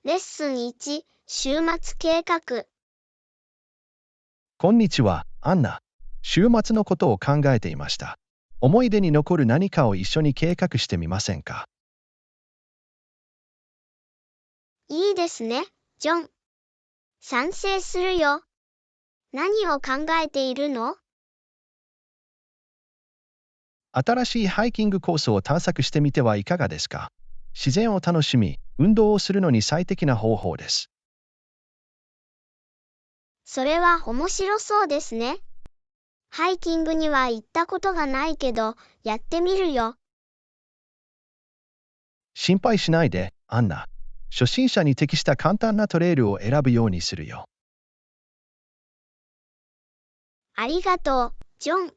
レッスン1、週末計画。こんにちは、アンナ。週末のことを考えていました。思い出に残る何かを一緒に計画してみませんか？いいですね、ジョン。賛成するよ。何を考えているの？新しいハイキングコースを探索してみてはいかがですか？自然を楽しみ、運動をするのに最適な方法です。それは面白そうですね。ハイキングには行ったことがないけど、やってみるよ。心配しないで、アンナ。初心者に適した簡単なトレイルを選ぶようにするよ。ありがとう、ジョン。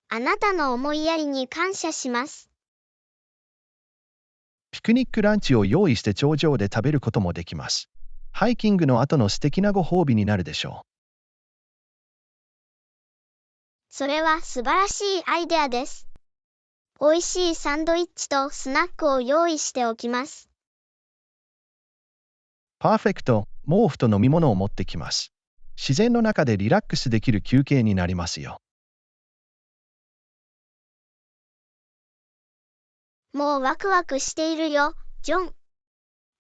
あなたの思いやりに感謝します。ピクニックランチを用意して頂上で食べることもできます。ハイキングの後の素敵なご褒美になるでしょう。それは素晴らしいアイデアです。美味しいサンドイッチとスナックを用意しておきます。パーフェクト、毛布と飲み物を持ってきます。自然の中でリラックスできる休憩になりますよ。もうワクワクしているよ、ジョン。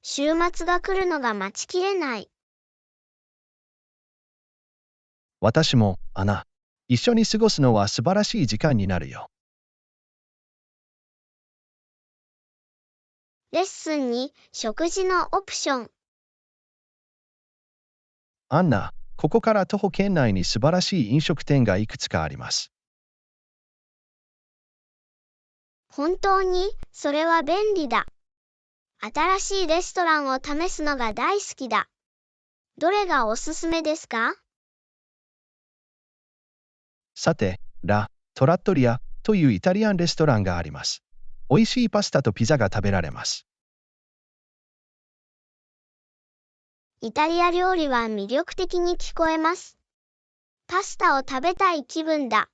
週末が来るのが待ちきれない。私も、アナ。一緒に過ごすのは素晴らしい時間になるよ。レッスン2、食事のオプション。アンナ、ここから徒歩圏内に素晴らしい飲食店がいくつかあります。本当に、それは便利だ。新しいレストランを試すのが大好きだ。どれがおすすめですか？さて、ラ・トラットリアというイタリアンレストランがあります。美味しいパスタとピザが食べられます。イタリア料理は魅力的に聞こえます。パスタを食べたい気分だ。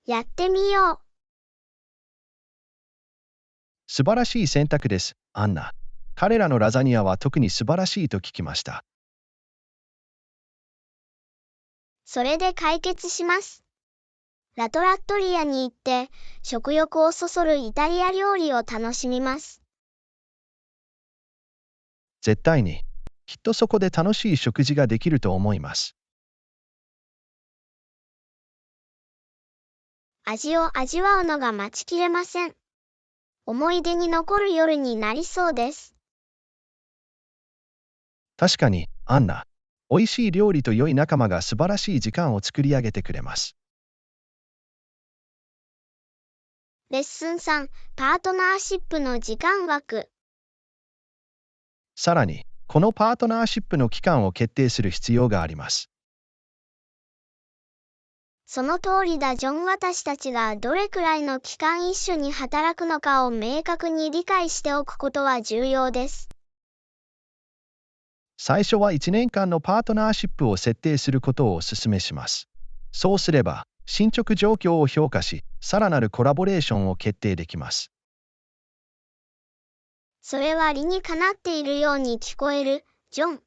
やってみよう。素晴らしい選択です、アンナ。彼らのラザニアは特に素晴らしいと聞きました。それで解決します。ラトラットリアに行って、食欲をそそるイタリア料理を楽しみます。絶対に。きっとそこで楽しい食事ができると思います。味を味わうのが待ちきれません。思い出に残る夜になりそうです。確かに、アンナ。美味しい料理と良い仲間が素晴らしい時間を作り上げてくれます。レッスン3、パートナーシップの時間枠。さらに、このパートナーシップの期間を決定する必要があります。その通りだ、ジョン。私たちがどれくらいの期間一緒に働くのかを明確に理解しておくことは重要です。最初は1年間のパートナーシップを設定することをお勧めします。そうすれば、進捗状況を評価し、さらなるコラボレーションを決定できます。それは理にかなっているように聞こえる、ジョン。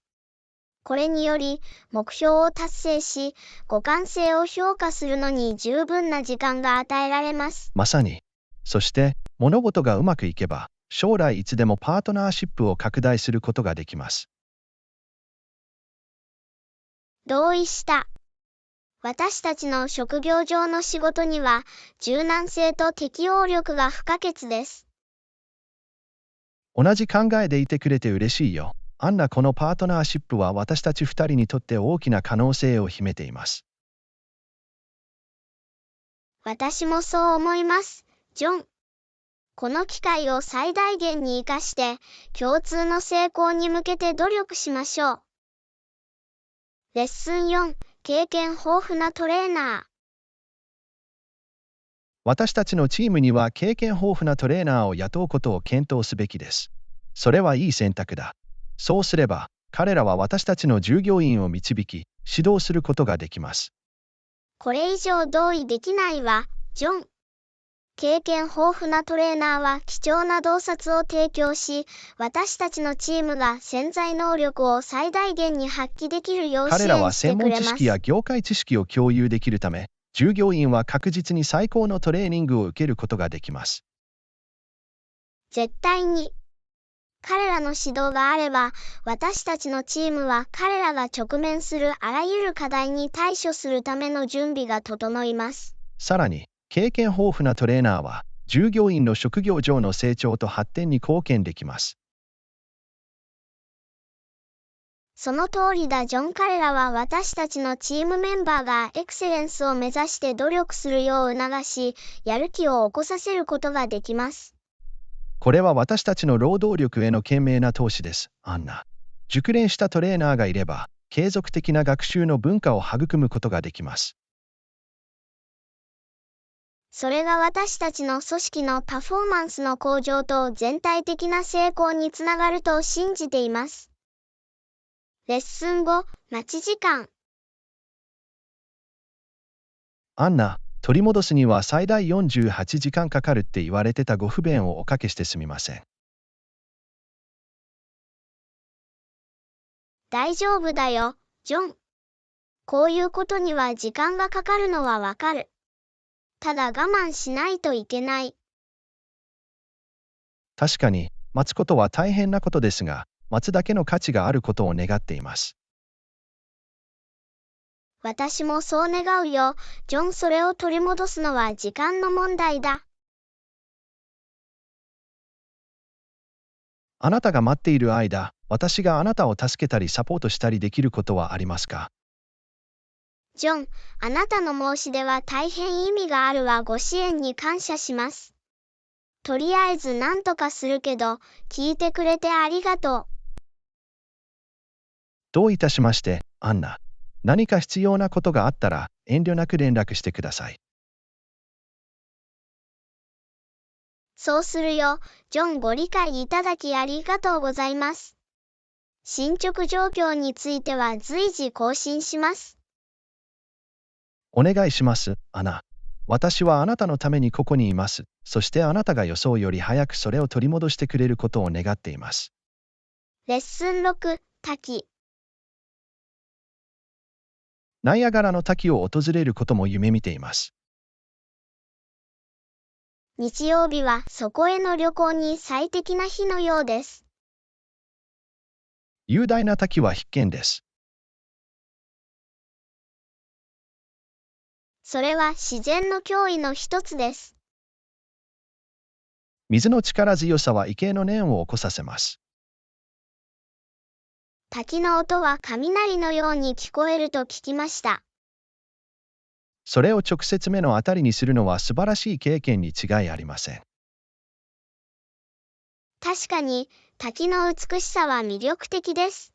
これにより、目標を達成し、互換性を評価するのに十分な時間が与えられます。まさに。そして、物事がうまくいけば、将来いつでもパートナーシップを拡大することができます。同意した。私たちの職業上の仕事には、柔軟性と適応力が不可欠です。同じ考えでいてくれて嬉しいよ。アンナ。このパートナーシップは私たち2人にとって大きな可能性を秘めています。私もそう思います、ジョン。この機会を最大限に生かして、共通の成功に向けて努力しましょう。レッスン4、経験豊富なトレーナー。私たちのチームには経験豊富なトレーナーを雇うことを検討すべきです。それはいい選択だ。そうすれば、彼らは私たちの従業員を導き、指導することができます。これ以上同意できないわ、ジョン。経験豊富なトレーナーは貴重な洞察を提供し、私たちのチームが潜在能力を最大限に発揮できるよう支彼らは援して専くれます。門知識や業界知識を共有できるため、従業員は確実に最高のトレーニングを受けることができます。絶対に。彼らの指導があれば、私たちのチームは彼らが直面するあらゆる課題に対処するための準備が整います。さらに、経験豊富なトレーナーは、従業員の職業上の成長と発展に貢献できます。その通りだ、ジョン。彼らは私たちのチームメンバーがエクセレンスを目指して努力するよう促し、やる気を起こさせることができます。これは私たちの労働力への懸命な投資です、アンナ。熟練したトレーナーがいれば、継続的な学習の文化を育むことができます。それが私たちの組織のパフォーマンスの向上と全体的な成功につながると信じています。レッスン後、待ち時間。アンナ、取り戻すには最大48時間かかるって言われてたご不便をおかけしてすみません。大丈夫だよ、ジョン。こういうことには時間がかかるのはわかる。ただ我慢しないといけない。確かに、待つことは大変なことですが、待つだけの価値があることを願っています。私もそう願うよ、ジョン。それを取り戻すのは時間の問題だ。あなたが待っている間、私があなたを助けたりサポートしたりできることはありますか？ジョン、あなたの申し出は大変意味があるわ。ご支援に感謝します。とりあえず何とかするけど、聞いてくれてありがとう。どういたしまして、アンナ。何か必要なことがあったら、遠慮なく連絡してください。そうするよ、ジョン。ご理解いただきありがとうございます。進捗状況については随時更新します。お願いします、アナ。私はあなたのためにここにいます。そしてあなたが予想より早くそれを取り戻してくれることを願っています。レッスン6、滝。ナイアガラの滝を訪れることも夢見ています。日曜日はそこへの旅行に最適な日のようです。雄大な滝は必見です。それは自然の脅威の一つです。水の力強さは畏敬の念を起こさせます。滝の音は雷のように聞こえると聞きました。それを直接目の当たりにするのは素晴らしい経験に違いありません。確かに、滝の美しさは魅力的です。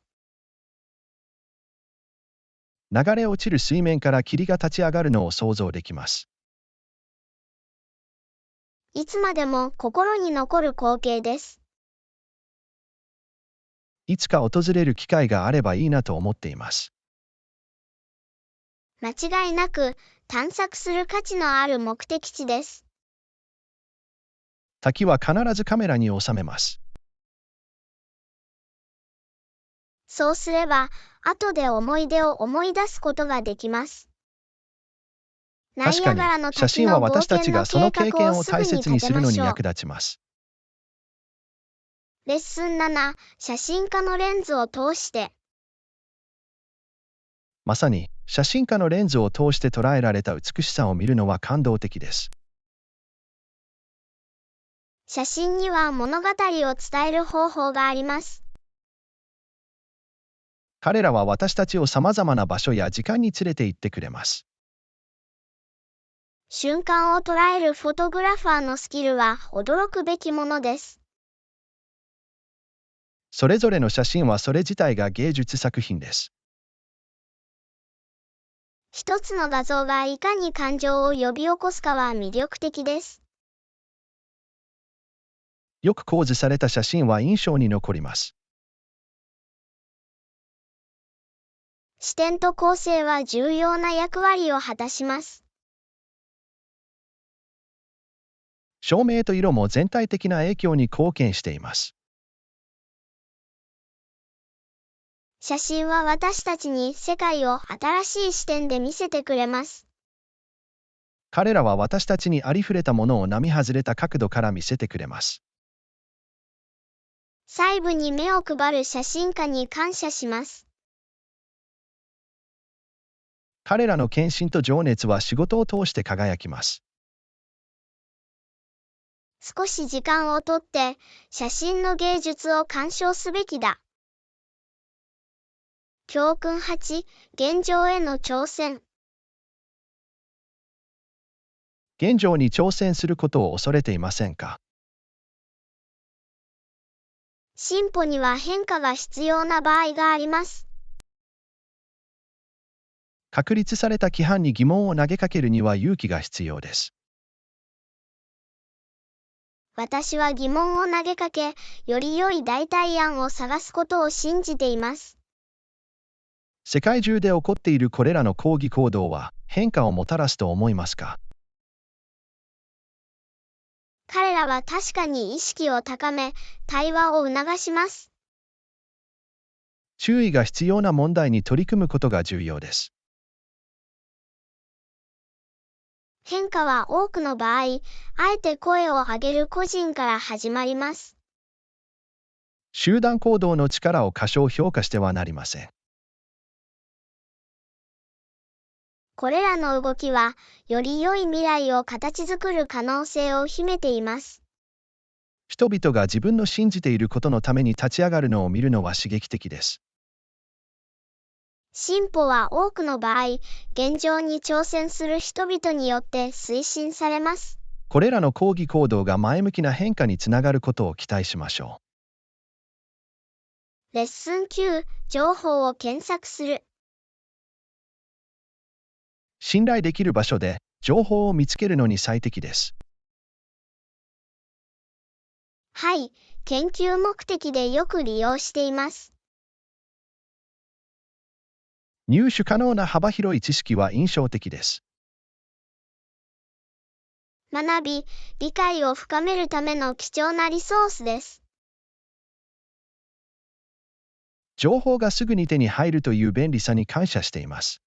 流れ落ちる水面から霧が立ち上がるのを想像できます。いつまでも心に残る光景です。いつか訪れる機会があればいいなと思っています。間違いなく、探索する価値のある目的地です。滝は必ずカメラに収めます。そうすれば、後で思い出を思い出すことができます。ナイ確かにアガラの写真は滝の冒私たちが険のその経計画をすぐ験を大に立て切にするましょう。のに役立ちます。レッスン7、写真家のレンズを通して。まさに写真家のレンズを通して捉えられた美しさを見るのは感動的です。写真には物語を伝える方法があります。彼らは私たちをさまざまな場所や時間に連れて行ってくれます。瞬間を捉えるフォトグラファーのスキルは驚くべきものです。それぞれの写真はそれ自体が芸術作品です。一つの画像がいかに感情を呼び起こすかは魅力的です。よく構図された写真は印象に残ります。視点と構成は重要な役割を果たします。照明と色も全体的な影響に貢献しています。写真は私たちに世界を新しい視点で見せてくれます。彼らは私たちにありふれたものを並外れた角度から見せてくれます。細部に目を配る写真家に感謝します。彼らの献身と情熱は仕事を通して輝きます。少し時間をとって写真の芸術を鑑賞すべきだ。教訓8、現状への挑戦。現状に挑戦することを恐れていませんか？進歩には変化が必要な場合があります。確立された規範に疑問を投げかけるには勇気が必要です。私は疑問を投げかけ、より良い代替案を探すことを信じています。世界中で起こっているこれらの抗議行動は変化をもたらすと思いますか？彼らは確かに意識を高め、対話を促します。注意が必要な問題に取り組むことが重要です。変化は多くの場合、あえて声を上げる個人から始まります。集団行動の力を過小評価してはなりません。これらの動きは、より良い未来を形作る可能性を秘めています。人々が自分の信じていることのために立ち上がるのを見るのは刺激的です。進歩は多くの場合、現状に挑戦する人々によって推進されます。これらの抗議行動が前向きな変化につながることを期待しましょレッスン9、情報を検索する。信頼できる場所で情報を見つけるのに最適です。はい、研究目的でよく利用しています。入手可能な幅広い知識は印象的です。学び、理解を深めるための貴重なリソースです。情報がすぐに手に入るという便利さに感謝しています。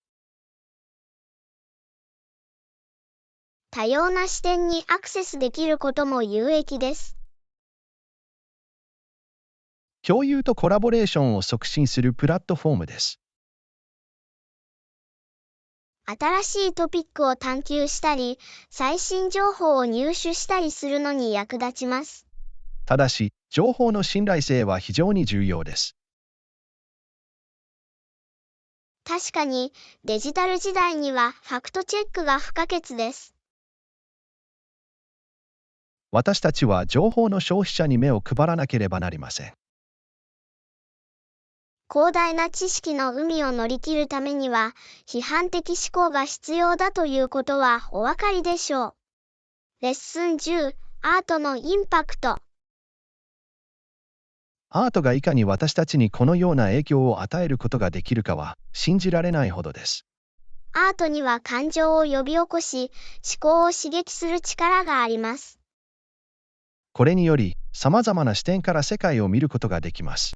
多様な視点にアクセスできることも有益です。共有とコラボレーションを促進するプラットフォームです。新しいトピックを探求したり、最新情報を入手したりするのに役立ちます。ただし、情報の信頼性は非常に重要です。確かに、デジタル時代にはファクトチェックが不可欠です。私たちは情報の消費者に目を配らなければなりません。広大な知識の海を乗り切るためには、批判的思考が必要だということはお分かりでしょう。レッスン10、アートのインパクト。アートがいかに私たちにこのような影響を与えることができるかは信じられないほどです。アートには感情を呼び起こし、思考を刺激する力があります。これにより、様々な視点から世界を見ることができます。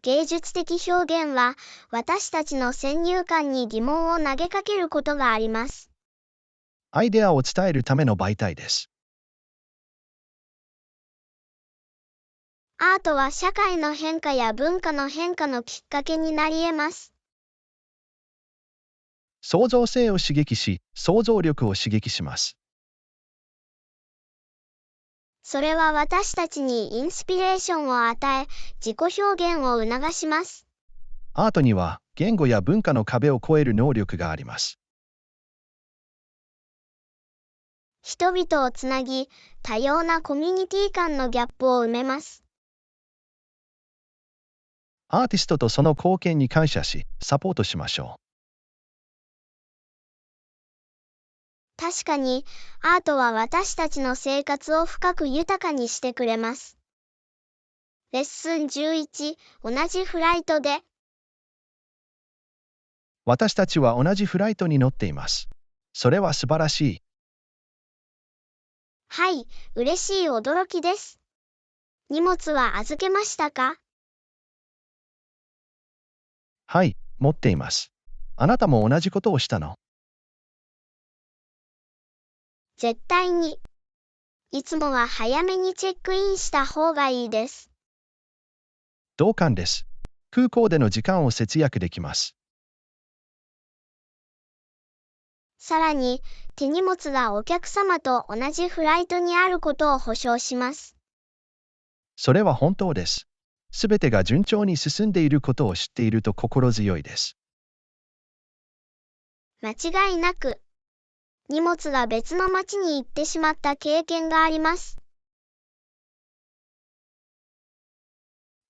芸術的表現は、私たちの先入観に疑問を投げかけることがあります。アイデアを伝えるための媒体です。アートは社会の変化や文化の変化のきっかけになり得ます。創造性を刺激し、想像力を刺激します。それは私たちにインスピレーションを与え、自己表現を促します。アートには言語や文化の壁を越える能力があります。人々をつなぎ、多様なコミュニティ間のギャップを埋めます。アーティストとその貢献に感謝し、サポートしましょう。確かに、アートは私たちの生活を深く豊かにしてくれます。レッスン11、同じフライトで。私たちは同じフライトに乗っています。それは素晴らしい。はい、嬉しい驚きです。荷物は預けましたか？はい、持っています。あなたも同じことをしたの？絶対に。いつもは早めにチェックインした方がいいです。同感です。空港での時間を節約できます。さらに、手荷物がお客様と同じフライトにあることを保証します。それは本当です。すべてが順調に進んでいることを知っていると心強いです。間違いなく、荷物が別の町に行ってしまった経験があります。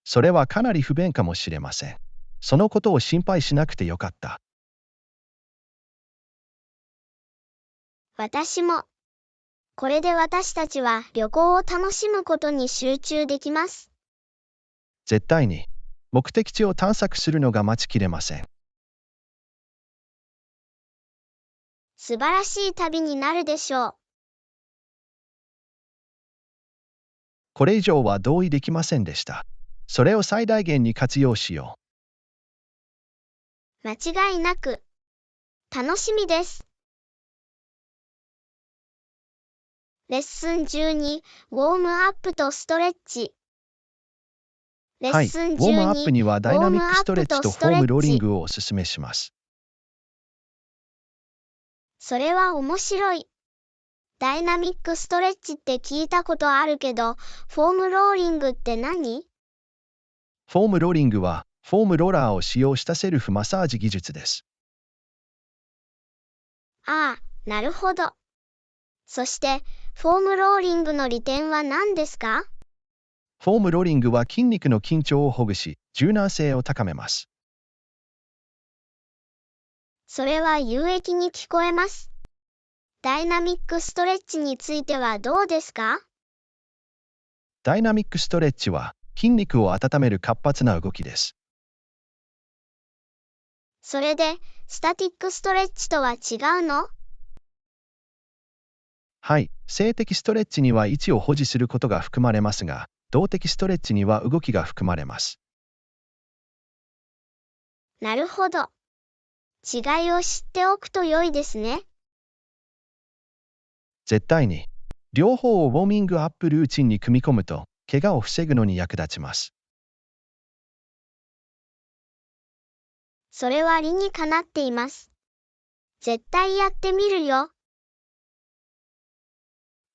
それはかなり不便かもしれません。そのことを心配しなくてよかった。私も。これで私たちは旅行を楽しむことに集中できます。絶対に。目的地を探索するのが待ちきれません。素晴らしい旅になるでしょう。これ以上は同意できませんでした。それを最大限に活用しよ間違いなく。楽しみです。レッスン12、ウォームアップとストレッチ。う。はい、ウレッスンォームアップ12、にはダイナミックストレッウォームアップとチとフォームストレッチ。ローリングをおすすめします。それは面白い。ダイナミックストレッチって聞いたことあるけど、フォームローリングって何？フォームローリングは、フォームローラーを使用したセルフマッサージ技術です。ああ、なるほど。そして、フォームローリングの利点は何ですか？フォームローリングは筋肉の緊張をほぐし、柔軟性を高めます。それは有益に聞こえます。ダイナミックストレッチについてはどうですか？ダイナミックストレッチは、筋肉を温める活発な動きです。それで、スタティックストレッチとは違うの？はい、静的ストレッチには位置を保持することが含まれますが、動的ストレッチには動きが含まれます。なるほど。違いを知っておくと良いですね。絶対に。両方をウォーミングアップルーチンに組み込むと、怪我を防ぐのに役立ちます。それは理にかなっています。絶対やってみるよ。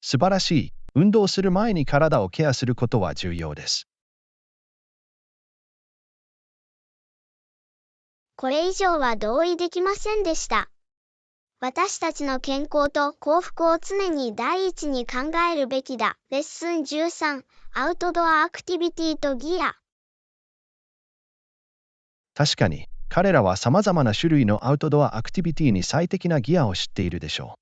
素晴らしい。運動する前に体をケアすることは重要です。これ以上は同意できませんでした。私たちの健康と幸福を常に第一に考えるべきだ。レッスン13、アウトドアアクティビティとギア。確かに、彼らは様々な種類のアウトドアアクティビティに最適なギアを知っているでしょ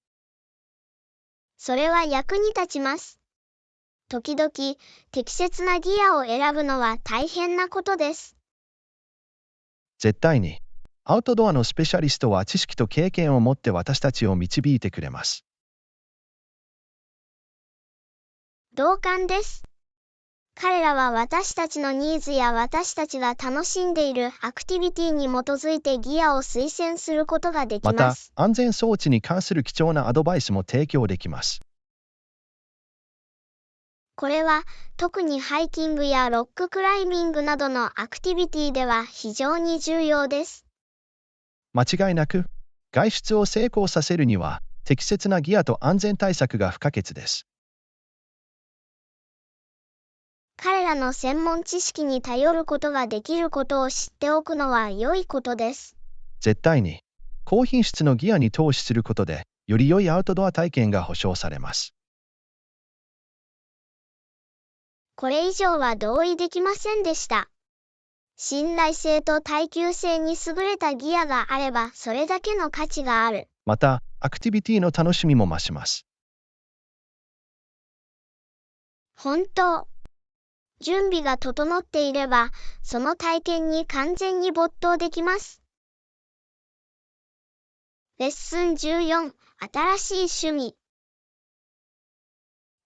それは役に立ちます。時々、適切なギアを選ぶのは大変なことです。う。絶対に。アウトドアのスペシャリストは知識と経験を持って私たちを導いてくれます。同感です。彼らは私たちのニーズや私たちが楽しんでいるアクティビティに基づいてギアを推薦することができまた、ます。安全装置に関する貴重なアドバイスも提供できます。これは特にハイキングやロッククライミングなどのアクティビティでは非常に重要です。間違いなく、外出を成功させるには、適切なギアと安全対策が不可欠です。彼らの専門知識に頼ることができることを知っておくのは良いことです。絶対に。高品質のギアに投資することで、より良いアウトドア体験が保証されます。これ以上は同意できませんでした。信頼性と耐久性に優れたギアがあればそれだけの価値がある。また、アクティビティの楽しみも増します。本当。準備が整っていれば、その体験に完全に没頭できます。レッスン14、新しい趣味。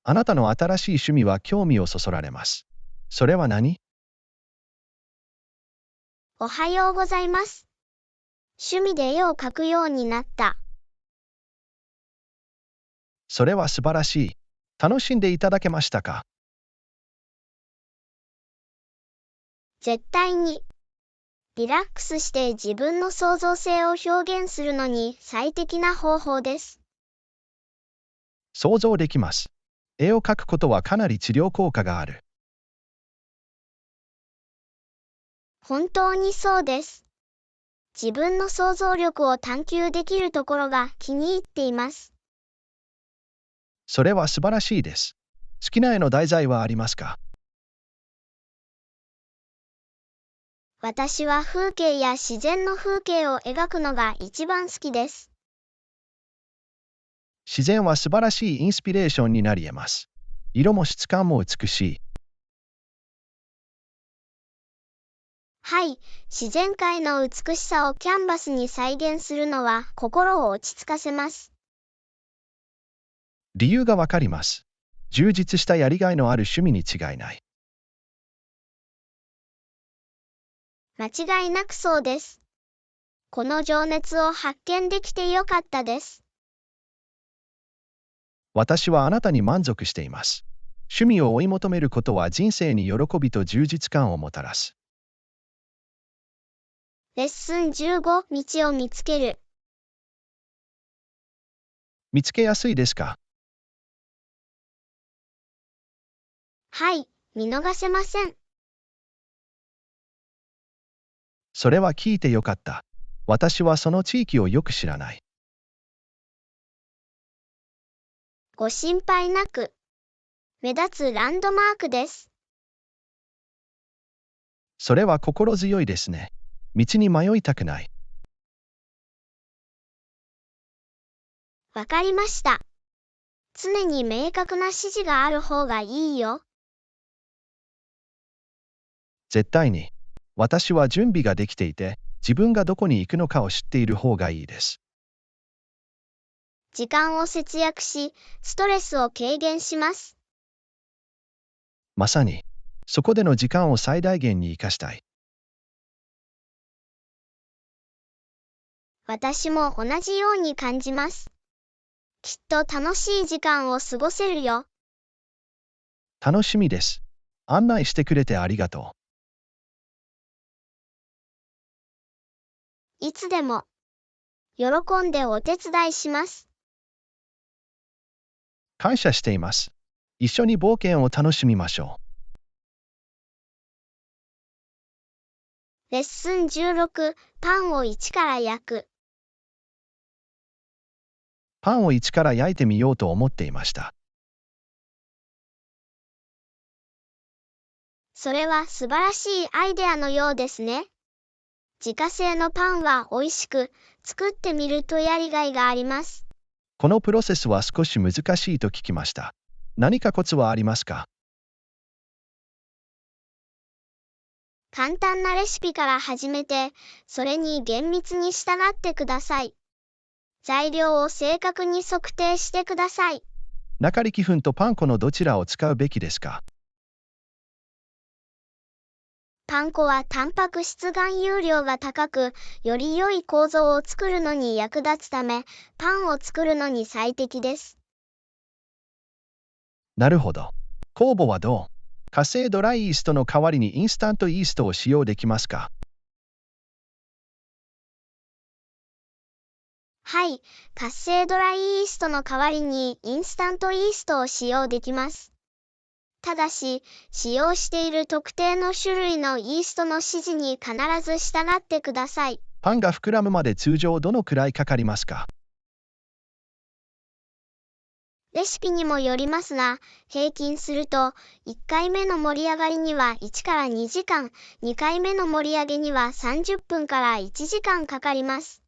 あなたの新しい趣味は興味をそそられます。それは何？おはようございます。趣味で絵を描くようになった。それは素晴らしい。楽しんでいただけましたか？絶対に。リラックスして自分の創造性を表現するのに最適な方法です。想像できます。絵を描くことはかなり治療効果がある。本当にそうです。自分の想像力を探求できるところが気に入っています。それは素晴らしいです。好きな絵の題材はありますか？私は風景や自然の風景を描くのが一番好きです。自然は素晴らしいインスピレーションになり得ます。色も質感も美しい。はい、自然界の美しさをキャンバスに再現するのは心を落ち着かせます。理由がわかります。充実したやりがいのある趣味に違いない。間違いなくそうです。この情熱を発見できてよかったです。私はあなたに満足しています。趣味を追い求めることは人生に喜びと充実感をもたらす。レッスン15、道を見つける。見つけやすいですか？はい、見逃せません。それは聞いてよかった。私はその地域をよく知らない。ご心配なく。目立つランドマークです。それは心強いですね。道に迷いたくない。わかりました。常に明確な指示がある方がいいよ。絶対に。私は準備ができていて、自分がどこに行くのかを知っている方がいいです。時間を節約し、ストレスを軽減します。まさに、そこでの時間を最大限に生かしたい。私も同じように感じます。きっと楽しい時間を過ごせるよ。楽しみです。案内してくれてありがとう。いつでも。喜んでお手伝いします。感謝しています。一緒に冒険を楽しみましょう。レッスン16、パンを一から焼く。パンを一から焼いてみようと思っていました。それは素晴らしいアイデアのようですね。自家製のパンは美味しく、作ってみるとやりがいがあります。このプロセスは少し難しいと聞きました。何かコツはありますか？簡単なレシピから始めて、それに厳密に従ってください。材料を正確に測定してください。中力粉とパン粉のどちらを使うべきですか？パン粉はタンパク質含有量が高く、より良い構造を作るのに役立つため、パンを作るのに最適です。なるほど。酵母はどう？化成ドライイーストの代わりにインスタントイーストを使用できますか？はい、活性ドライイーストの代わりにインスタントイーストを使用できます。ただし、使用している特定の種類のイーストの指示に必ず従ってください。パンが膨らむまで通常どのくらいかかりますか？レシピにもよりますが、平均すると、1回目の盛り上がりには1から2時間、2回目の盛り上げには30分から1時間かかります。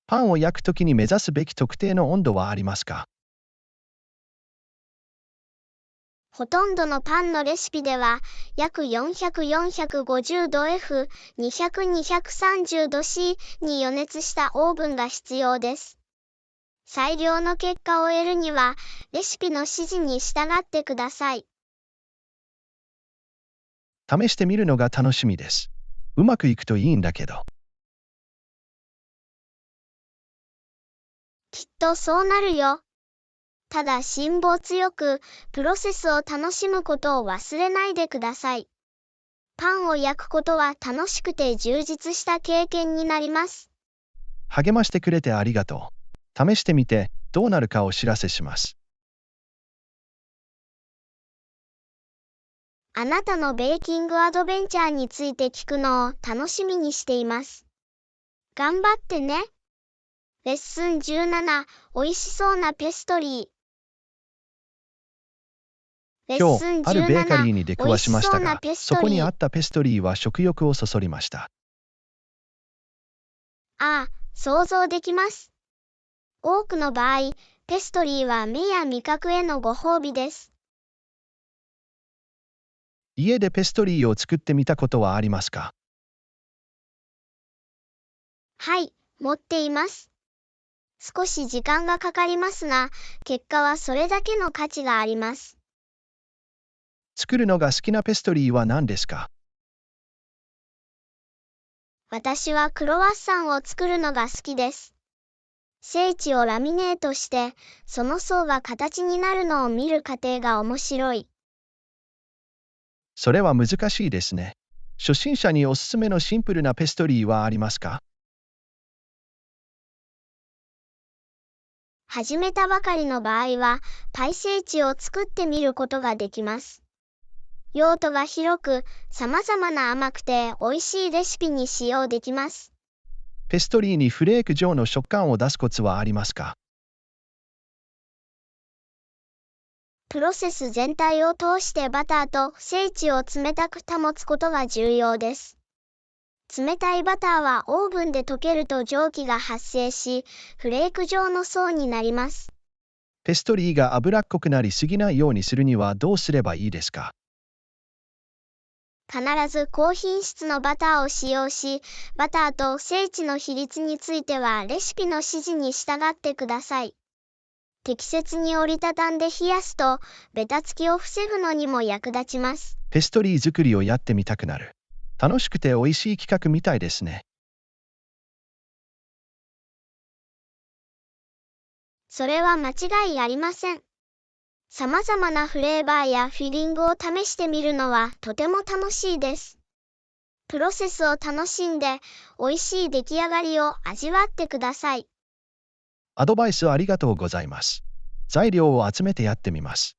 パンを焼くときに目指すべき特定の温度はありますか？ほとんどのパンのレシピでは、約400-450度 F、200-230度 C に予熱したオーブンが必要です。最良の結果を得るには、レシピの指示に従ってください。試してみるのが楽しみです。うまくいくといいんだけど。きっとそうなるよ。ただ辛抱強く、プロセスを楽しむことを忘れないでください。パンを焼くことは楽しくて充実した経験になります。励ましてくれてありがとう。試してみて、どうなるかお知らせします。あなたのベーキングアドベンチャーについて聞くのを楽しみにしています。頑張ってね。レッスン17、美味しそうなペストリー。レッ今日、スンあるベーカリー17、に出くわしましたが、美味しそうなペスそこにあトリー。ったペストリーは食欲をそそりました。ああ、想像できます。多くの場合、ペストリーは目や味覚へのご褒美です。家でペストリーを作ってみたことはありますか？はい、持っています。少し時間がかかりますが、結果はそれだけの価値があります。作るのが好きなペストリーは何ですか？私はクロワッサンを作るのが好きです。聖地をラミネートして、その層が形になるのを見る過程が面白い。それは難しいですね。初心者におすすめのシンプルなペストリーはありますか？始めたばかりの場合は、パイセーチを作ってみることができます。用途が広く、様々な甘くて美味しいレシピに使用できます。ペストリーにフレーク状の食感を出すコツはありますか？プロセス全体を通してバターと聖地を冷たく保つことが重要です。冷たいバターはオーブンで溶けると蒸気が発生し、フレーク状の層になります。ペストリーが脂っこくなりすぎないようにするにはどうすればいいですか？必ず高品質のバターを使用し、バターと聖地の比率についてはレシピの指示に従ってください。適切に折りたたんで冷やすと、ベタつきを防ぐのにも役立ちます。ペストリー作りをやってみたくなる。楽しくて美味しい企画みたいですね。それは間違いありません。様々なフレーバーやフィリングを試してみるのはとても楽しいです。プロセスを楽しんで、美味しい出来上がりを味わってください。アドバイスありがとうございます。材料を集めてやってみます。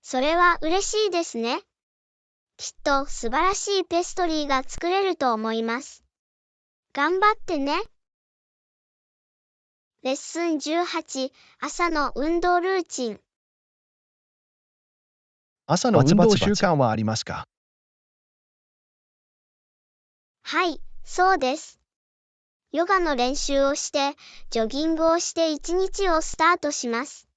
それは嬉しいですね。きっと素晴らしいペストリーが作れると思います。頑張ってね。レッスン18、朝の運動ルーチン。朝の運動習慣はありますか？はい、そうです。ヨガの練習をして、ジョギングをして一日をスタートします。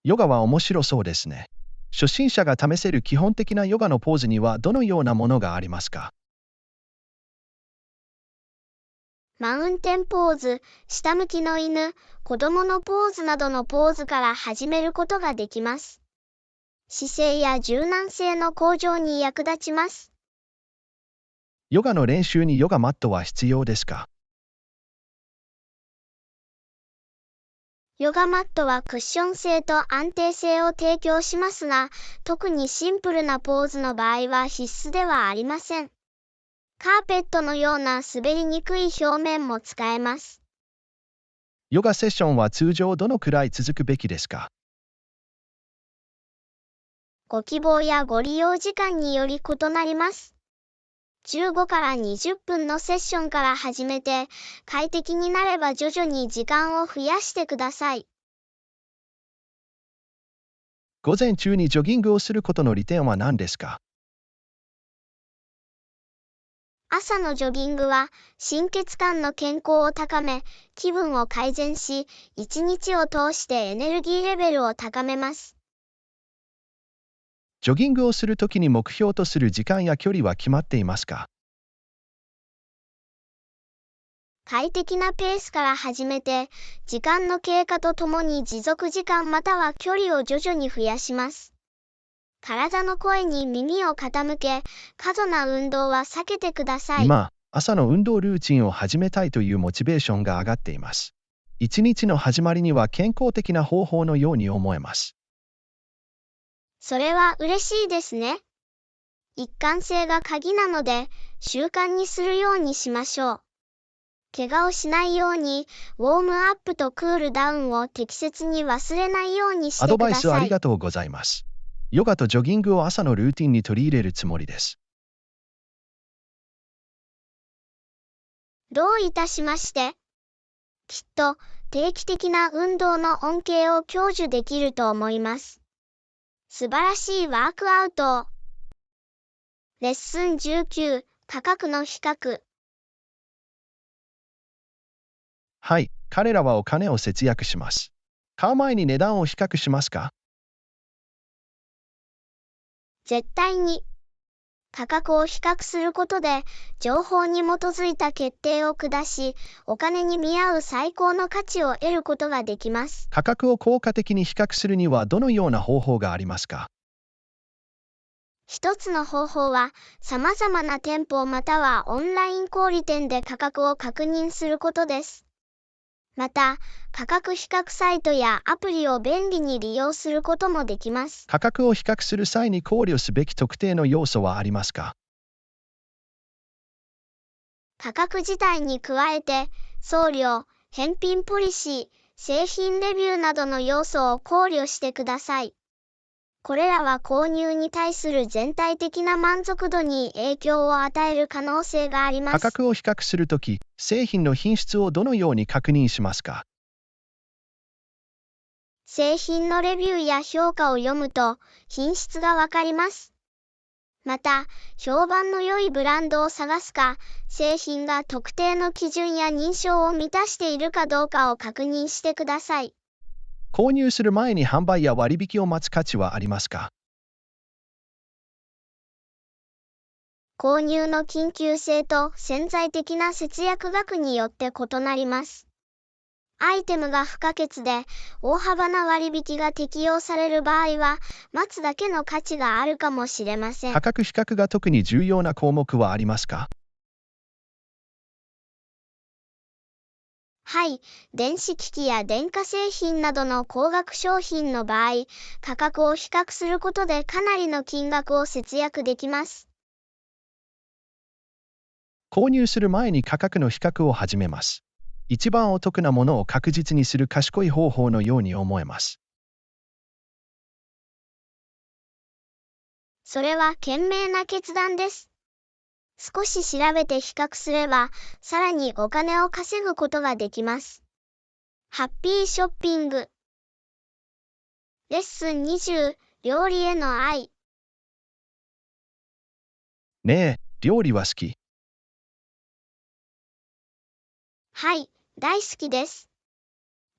ヨガは面白そうですね。初心者が試せる基本的なヨガのポーズにはどのようなものがありますか？マウンテンポーズ、下向きの犬、子供のポーズなどのポーズから始めることができます。姿勢や柔軟性の向上に役立ちます。ヨガの練習にヨガマットは必要ですか？ヨガマットはクッション性と安定性を提供しますが、特にシンプルなポーズの場合は必須ではありません。カーペットのような滑りにくい表面も使えます。ヨガセッションは通常どのくらい続くべきですか？ご希望やご利用時間により異なります。15から20分のセッションから始めて、快適になれば徐々に時間を増やしてください。午前中にジョギングをすることの利点は何ですか？朝のジョギングは心血管の健康を高め、気分を改善し、一日を通してエネルギーレベルを高めます。ジョギングをするときに目標とする時間や距離は決まっていますか？快適なペースから始めて、時間の経過とともに持続時間または距離を徐々に増やします。体の声に耳を傾け、過度な運動は避けてください。今、朝の運動ルーチンを始めたいというモチベーションが上がっています。一日の始まりには健康的な方法のように思えます。それは嬉しいですね。一貫性が鍵なので、習慣にするようにしましょう。怪我をしないように、ウォームアップとクールダウンを適切に忘れないようにしてください。アドバイスありがとうございます。ヨガとジョギングを朝のルーティンに取り入れるつもりです。どういたしまして。きっと定期的な運動の恩恵を享受できると思います。素晴らしいワークアウトを。レッスン19、価格の比較。はい、彼らはお金を節約します。買う前に値段を比較しますか？絶対に。価格を比較することで、情報に基づいた決定を下し、お金に見合う最高の価値を得ることができます。価格を効果的に比較するにはどのような方法がありますか？一つの方法は、様々な店舗またはオンライン小売店で価格を確認することです。また、価格比較サイトやアプリを便利に利用することもできます。価格を比較する際に考慮すべき特定の要素はありますか？価格自体に加えて、送料、返品ポリシー、製品レビューなどの要素を考慮してください。これらは購入に対する全体的な満足度に影響を与える可能性があります。価格を比較するとき、製品の品質をどのように確認しますか？製品のレビューや評価を読むと、品質がわかります。また、評判の良いブランドを探すか、製品が特定の基準や認証を満たしているかどうかを確認してください。購入する前に販売や割引を待つ価値はありますか？購入の緊急性と潜在的な節約額によって異なります。アイテムが不可欠で大幅な割引が適用される場合は、待つだけの価値があるかもしれません。価格比較が特に重要な項目はありますか？はい、電子機器や電化製品などの高額商品の場合、価格を比較することでかなりの金額を節約できます。購入する前に価格の比較を始めます。一番お得なものを確実にする賢い方法のように思えます。それは賢明な決断です。少し調べて比較すれば、さらにお金を稼ぐことができます。ハッピーショッピング。レッスン20、料理への愛。ねえ、料理は好き？はい、大好きです。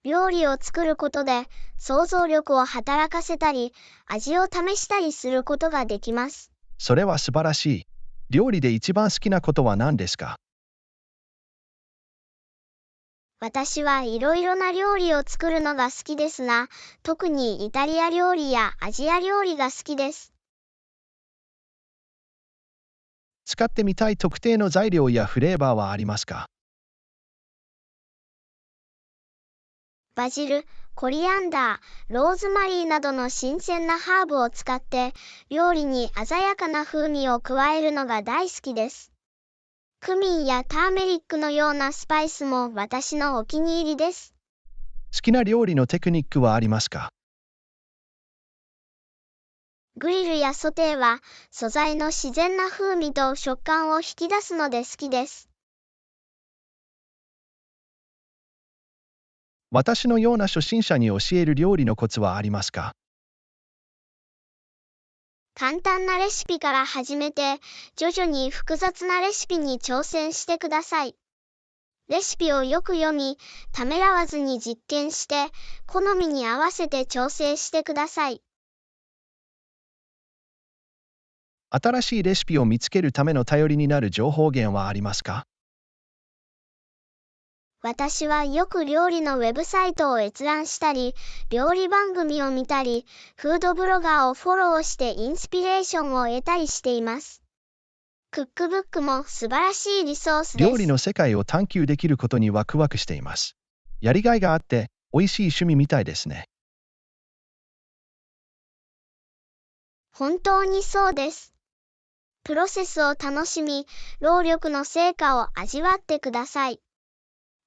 料理を作ることで、想像力を働かせたり、味を試したりすることができます。それは素晴らしい。料理で一番好きなことは何ですか？私はいろいろな料理を作るのが好きですが、特にイタリア料理やアジア料理が好きです。使ってみたい特定の材料やフレーバーはありますか？バジル、コリアンダー、ローズマリーなどの新鮮なハーブを使って、料理に鮮やかな風味を加えるのが大好きです。クミンやターメリックのようなスパイスも私のお気に入りです。好きな料理のテクニックはありますか？グリルやソテーは素材の自然な風味と食感を引き出すので好きです。私のような初心者に教える料理のコツはありますか？簡単なレシピから始めて、徐々に複雑なレシピに挑戦してください。レシピをよく読み、ためらわずに実験して、好みに合わせて調整してください。新しいレシピを見つけるための頼りになる情報源はありますか？私はよく料理のウェブサイトを閲覧したり、料理番組を見たり、フードブロガーをフォローしてインスピレーションを得たりしています。クックブックも素晴らしいリソースです。料理の世界を探求できることにワクワクしています。やりがいがあって、美味しい趣味みたいですね。本当にそうです。プロセスを楽しみ、労力の成果を味わってください。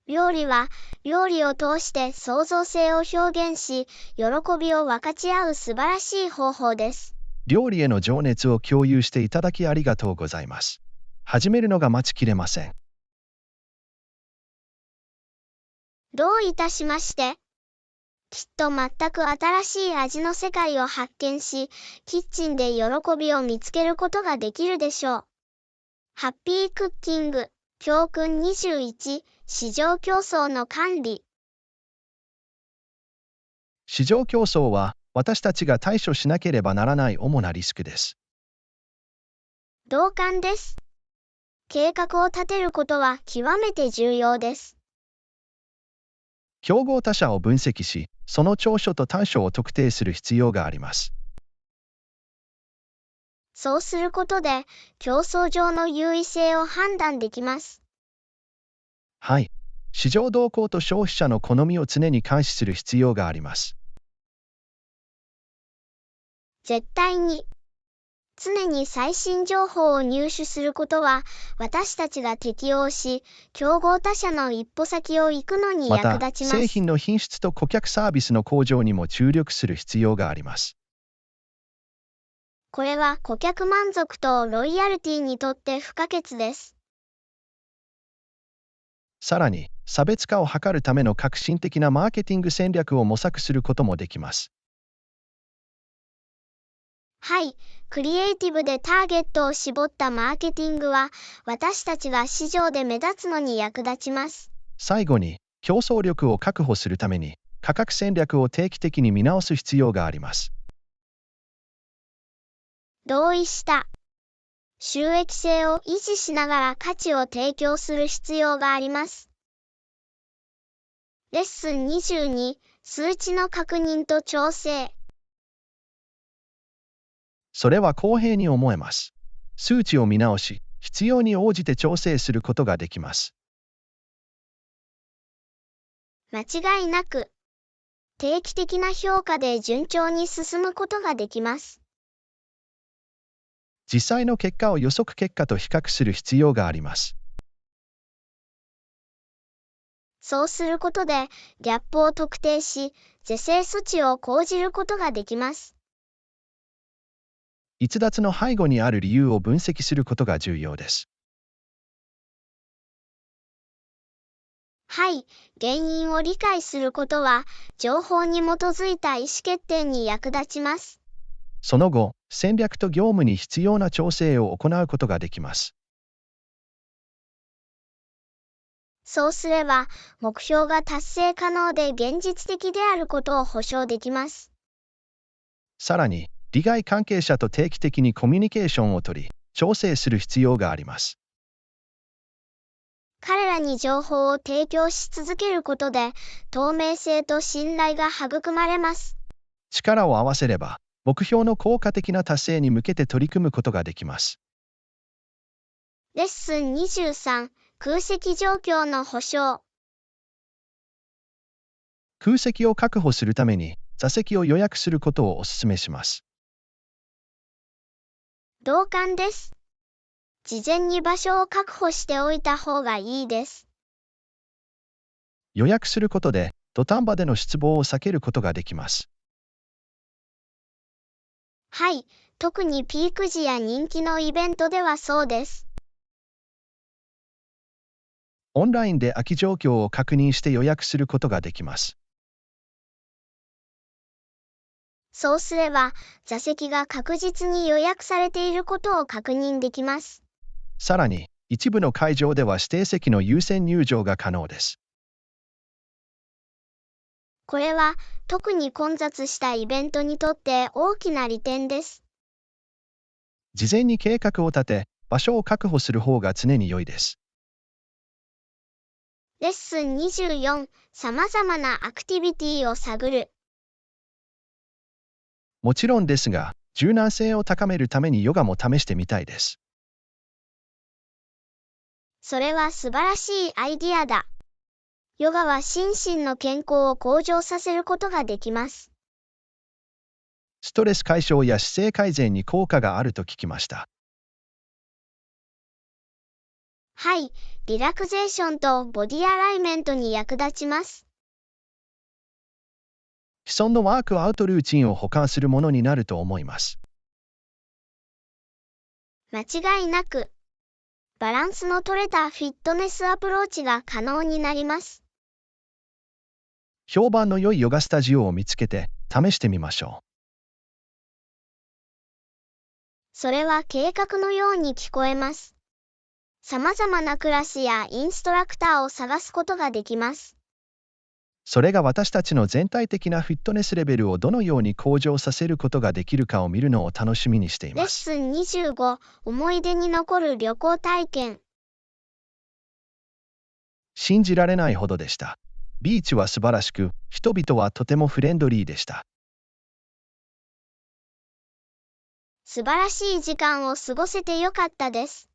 料理は、料理を通して創造性を表現し、喜びを分かち合う素晴らしい方法です。料理への情熱を共有していただきありがとうございます。始めるのが待ちきれません。どういたしまして。きっと全く新しい味の世界を発見し、キッチンで喜びを見つけることができるでしょう。ハッピークッキング、教訓21、市場競争の管理。市場競争は、私たちが対処しなければならない主なリスクです。同感です。計画を立てることは極めて重要です。競合他社を分析し、その長所と短所を特定する必要があります。そうすることで、競争上の優位性を判断できます。はい。市場動向と消費者の好みを常に監視する必要があります。絶対に。常に最新情報を入手することは、私たちが適応し、競合他社の一歩先を行くのに役また、立ちます。製品の品質と顧客サービスの向上にも注力する必要があります。これは顧客満足とロイヤルティにとって不可欠です。さらに、差別化を図るための革新的なマーケティング戦略を模索することもできます。はい、クリエイティブでターゲットを絞ったマーケティングは、私たちが市場で目立つのに役立ちます。最後に、競争力を確保するために、価格戦略を定期的に見直す必要があります。同意した。収益性を維持しながら価値を提供する必要があります。レッスン22、数値の確認と調整。それは公平に思えます。数値を見直し、必要に応じて調整することができます。間違いなく、定期的な評価で順調に進むことができます。実際の結果を予測結果と比較する必要があります。そうすることで、ギャップを特定し、是正措置を講じることができます。逸脱の背後にある理由を分析することが重要です。はい、原因を理解することは、情報に基づいた意思決定に役立ちます。その後、戦略と業務に必要な調整を行うことができます。そうすれば、目標が達成可能で現実的であることを保証できます。さらに、利害関係者と定期的にコミュニケーションをとり、調整する必要があります。彼らに情報を提供し続けることで、透明性と信頼が育まれます。力を合わせれば、目標の効果的な達成に向けて取り組むことができます。レッスン23、空席状況の保証。空席を確保するために、座席を予約することをお勧めします。同感です。事前に場所を確保しておいた方がいいです。予約することで、土壇場での失望を避けることができます。はい、特にピーク時や人気のイベントではそうです。オンラインで空き状況を確認して予約することができます。そうすれば、座席が確実に予約されていることを確認できます。さらに、一部の会場では指定席の優先入場が可能です。これは、特に混雑したイベントにとって大きな利点です。事前に計画を立て、場所を確保する方が常に良いです。レッスン24、様々なアクティビティを探る。もちろんですが、柔軟性を高めるためにヨガも試してみたいです。それは素晴らしいアイディアだ。ヨガは心身の健康を向上させることができます。ストレス解消や姿勢改善に効果があると聞きました。はい、リラクゼーションとボディアライメントに役立ちます。既存のワークアウトルーチンを補完するものになると思います。間違いなく、バランスの取れたフィットネスアプローチが可能になります。評判の良いヨガスタジオを見つけて試してみましょう。それは計画のように聞こえます。様々なクラスやインストラクターを探すことができます。それが私たちの全体的なフィットネスレベルをどのように向上させることができるかを見るのを楽しみにしています。レッスン25、思い出に残る旅行体験。信じられないほどでした。ビーチは素晴らしく、人々はとてもフレンドリーでした。素晴らしい時間を過ごせてよかったです。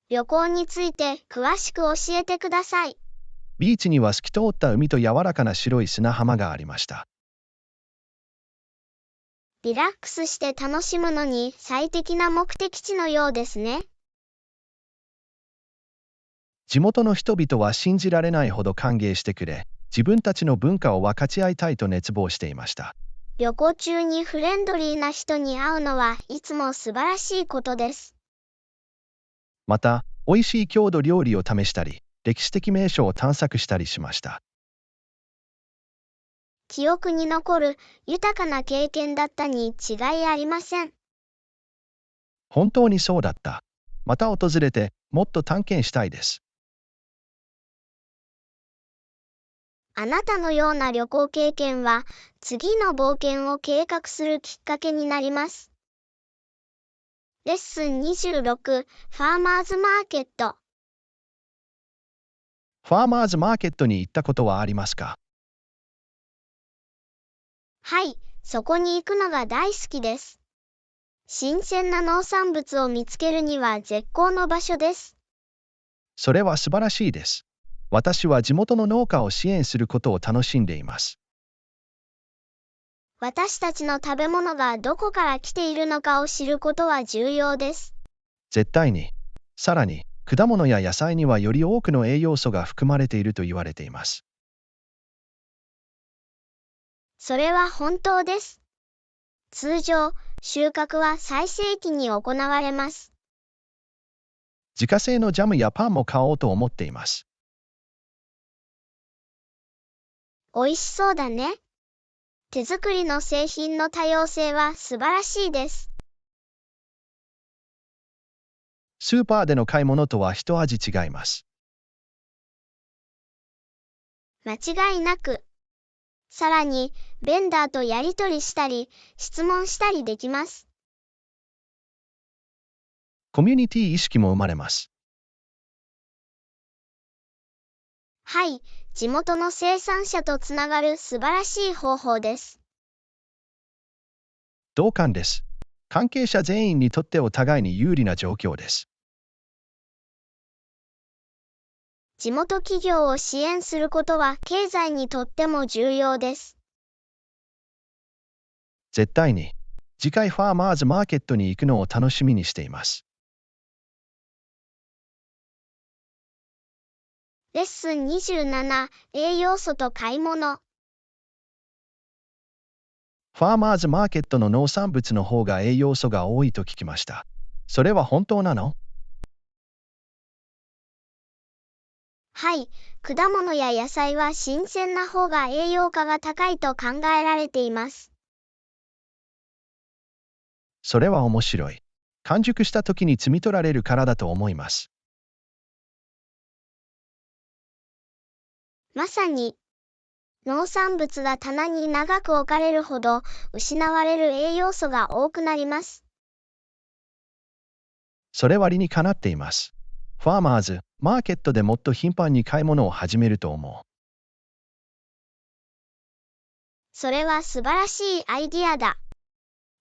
旅行について詳しく教えてください。ビーチには透き通った海と柔らかな白い砂浜がありました。リラックスして楽しむのに最適な目的地のようですね。地元の人々は信じられないほど歓迎してくれ、自分たちの文化を分かち合いたいと熱望していました。旅行中にフレンドリーな人に会うのはいつも素晴らしいことです。また、美味しい郷土料理を試したり、歴史的名所を探索したりしました。記憶に残る豊かな経験だったに違いありません。本当にそうだった。また訪れて、もっと探検したいです。あなたのような旅行経験は、次の冒険を計画するきっかけになります。レッスン26、ファーマーズマーケット。ファーマーズマーケットに行ったことはありますか？はい、そこに行くのが大好きです。新鮮な農産物を見つけるには絶好の場所です。それは素晴らしいです。私は地元の農家を支援することを楽しんでいます。私たちの食べ物がどこから来ているのかを知ることは重要です。絶対に。さらに、果物や野菜にはより多くの栄養素が含まれていると言われています。それは本当です。通常、収穫は最盛期に行われます。自家製のジャムやパンも買おうと思っています。美味しそうだね。手作りの製品の多様性は素晴らしいです。スーパーでの買い物とは一味違います。間違いなく。さらに、ベンダーとやり取りしたり、質問したりできます。コミュニティ意識も生まれます。はい、地元の生産者とつながる素晴らしい方法です。同感です。関係者全員にとってお互いに有利な状況です。地元企業を支援することは経済にとっても重要です。絶対に。次回ファーマーズマーケットに行くのを楽しみにしています。レッスン27、栄養素と買い物。ファーマーズマーケットの農産物の方が栄養素が多いと聞きました。それは本当なの？はい、果物や野菜は新鮮な方が栄養価が高いと考えられています。それは面白い。完熟した時に摘み取られるからだと思います。まさに、農産物が棚に長く置かれるほど、失われる栄養素が多くなります。それは理にかなっています。ファーマーズ、マーケットでもっと頻繁に買い物を始めると思う。それは素晴らしいアイディアだ。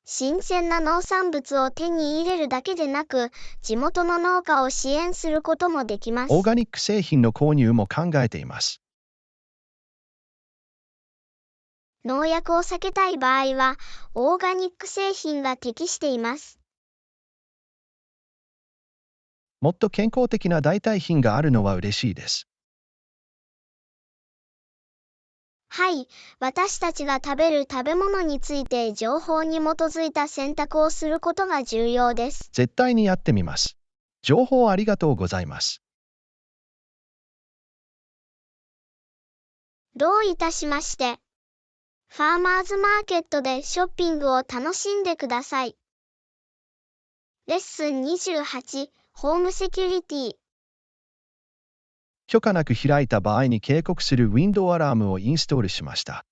新鮮な農産物を手に入れるだけでなく、地元の農家を支援することもできます。オーガニック製品の購入も考えています。農薬を避けたい場合は、オーガニック製品が適しています。もっと健康的な代替品があるのは嬉しいです。はい、私たちが食べる食べ物について情報に基づいた選択をすることが重要です。絶対にやってみます。情報ありがとうございます。どういたしまして。ファーマーズマーケットでショッピングを楽しんでください。レッスン28、ホームセキュリティ。許可なく開いた場合に警告するウィンドウアラームをインストールしました。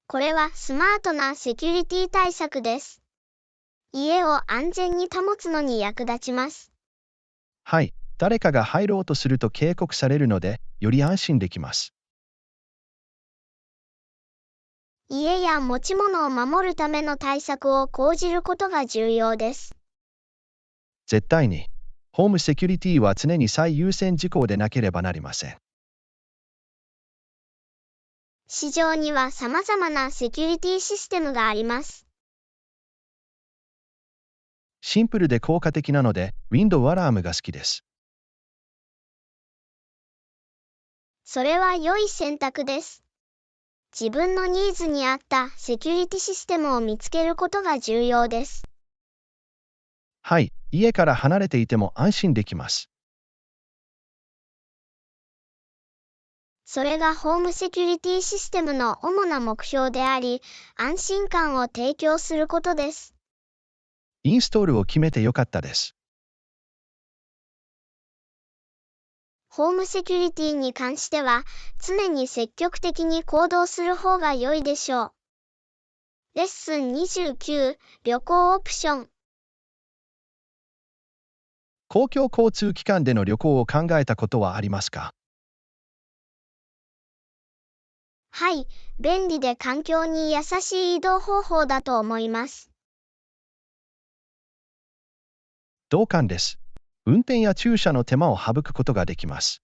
これはスマートなセキュリティ対策です。家を安全に保つのに役立ちます。はい、誰かが入ろうとすると警告されるので、より安心できます。家や持ち物を守るための対策を講じることが重要です。絶対に。ホームセキュリティは常に最優先事項でなければなりません。市場には様々なセキュリティシステムがあります。シンプルで効果的なので、ウィンドウアラームが好きです。それは良い選択です。自分のニーズに合ったセキュリティシステムを見つけることが重要です。はい、家から離れていても安心できます。それがホームセキュリティシステムの主な目標であり、安心感を提供することです。インストールを決めてよかったです。ホームセキュリティに関しては、常に積極的に行動する方が良いでしょう。レッスン29、旅行オプション。公共交通機関での旅行を考えたことはありますか？はい、便利で環境に優しい移動方法だと思います。同感です。運転や駐車の手間を省くことができます。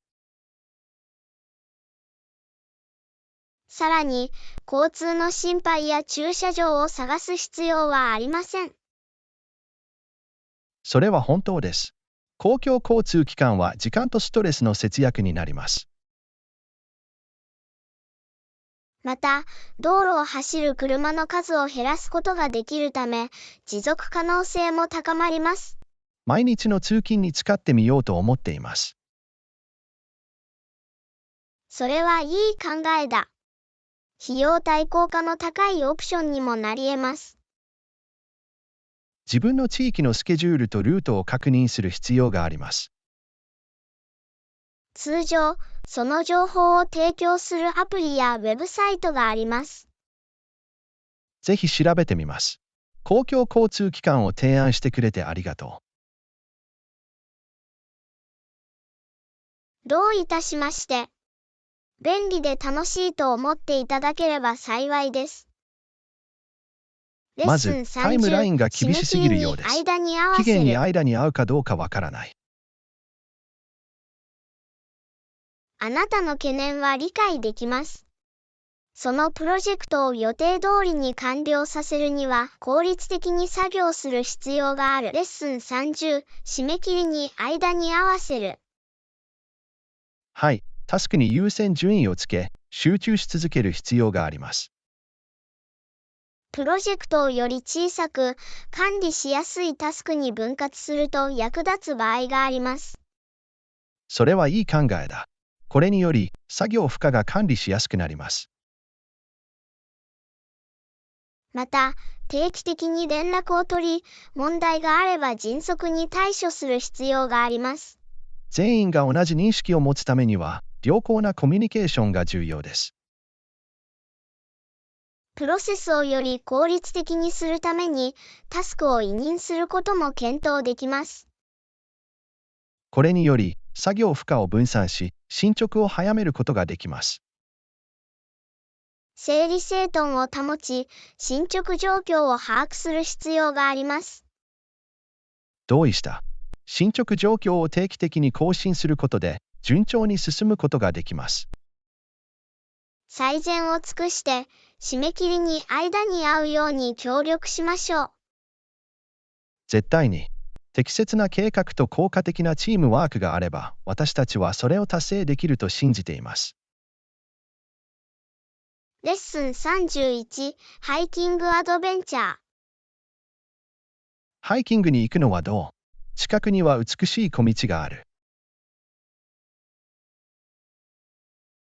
さらに、交通の心配や駐車場を探す必要はありません。それは本当です。公共交通機関は時間とストレスの節約になります。また、道路を走る車の数を減らすことができるため、持続可能性も高まります。毎日の通勤に使ってみようと思っています。それはいい考えだ。費用対効果の高いオプションにもなり得ます。自分の地域のスケジュールとルートを確認する必要があります。通常、その情報を提供するアプリやウェブサイトがあります。ぜひ調べてみます。公共交通機関を提案してくれてありがとどういたしまして。便利で楽しいと思っていただければ幸いです。レう。まッスンず、タイムライン30、が厳しすぎるようです。間に合わ期限にせる。間に合うかどうかわからない。あなたの懸念は理解できます。そのプロジェクトを予定通りに完了させるには効率的に作業する必要がある。レッスン30、締め切りに間に合わせる。はい、タスクに優先順位をつけ、集中し続ける必要があります。プロジェクトをより小さく、管理しやすいタスクに分割すると役立つ場合があります。それはいい考えだ。これにより、作業負荷が管理しやすくなります。また、定期的に連絡を取り、問題があれば迅速に対処する必要があります。全員が同じ認識を持つためには、良好なコミュニケーションが重要です。プロセスをより効率的にするために、タスクを委任することも検討できます。これにより、作業負荷を分散し、進捗を早めることができます。整理整頓を保ち、進捗状況を把握する必要があります。同意した。進捗状況を定期的に更新することで、順調に進むことができます。最善を尽くして、締め切りに間に合うように協力しましょう。絶対に。適切な計画と効果的なチームワークがあれば、私たちはそれを達成できると信じています。レッスン31、ハイキングアドベンチャー。ハイキングに行くのはどう？近くには美しい小道がある。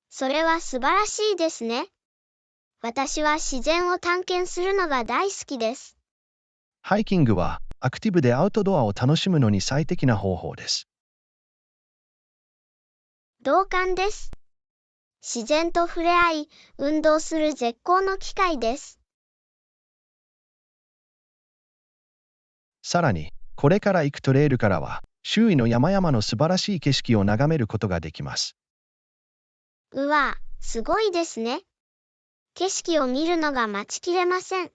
それは素晴らしいですね。私は自然を探検するのが大好きです。ハイキングはアクティブでアウトドアを楽しむのに最適な方法です。同感です。自然と触れ合い、運動する絶好の機会です。さらに、これから行くトレイルからは、周囲の山々の素晴らしい景色を眺めることができます。うわ、すごいですね。景色を見るのが待ちきれません。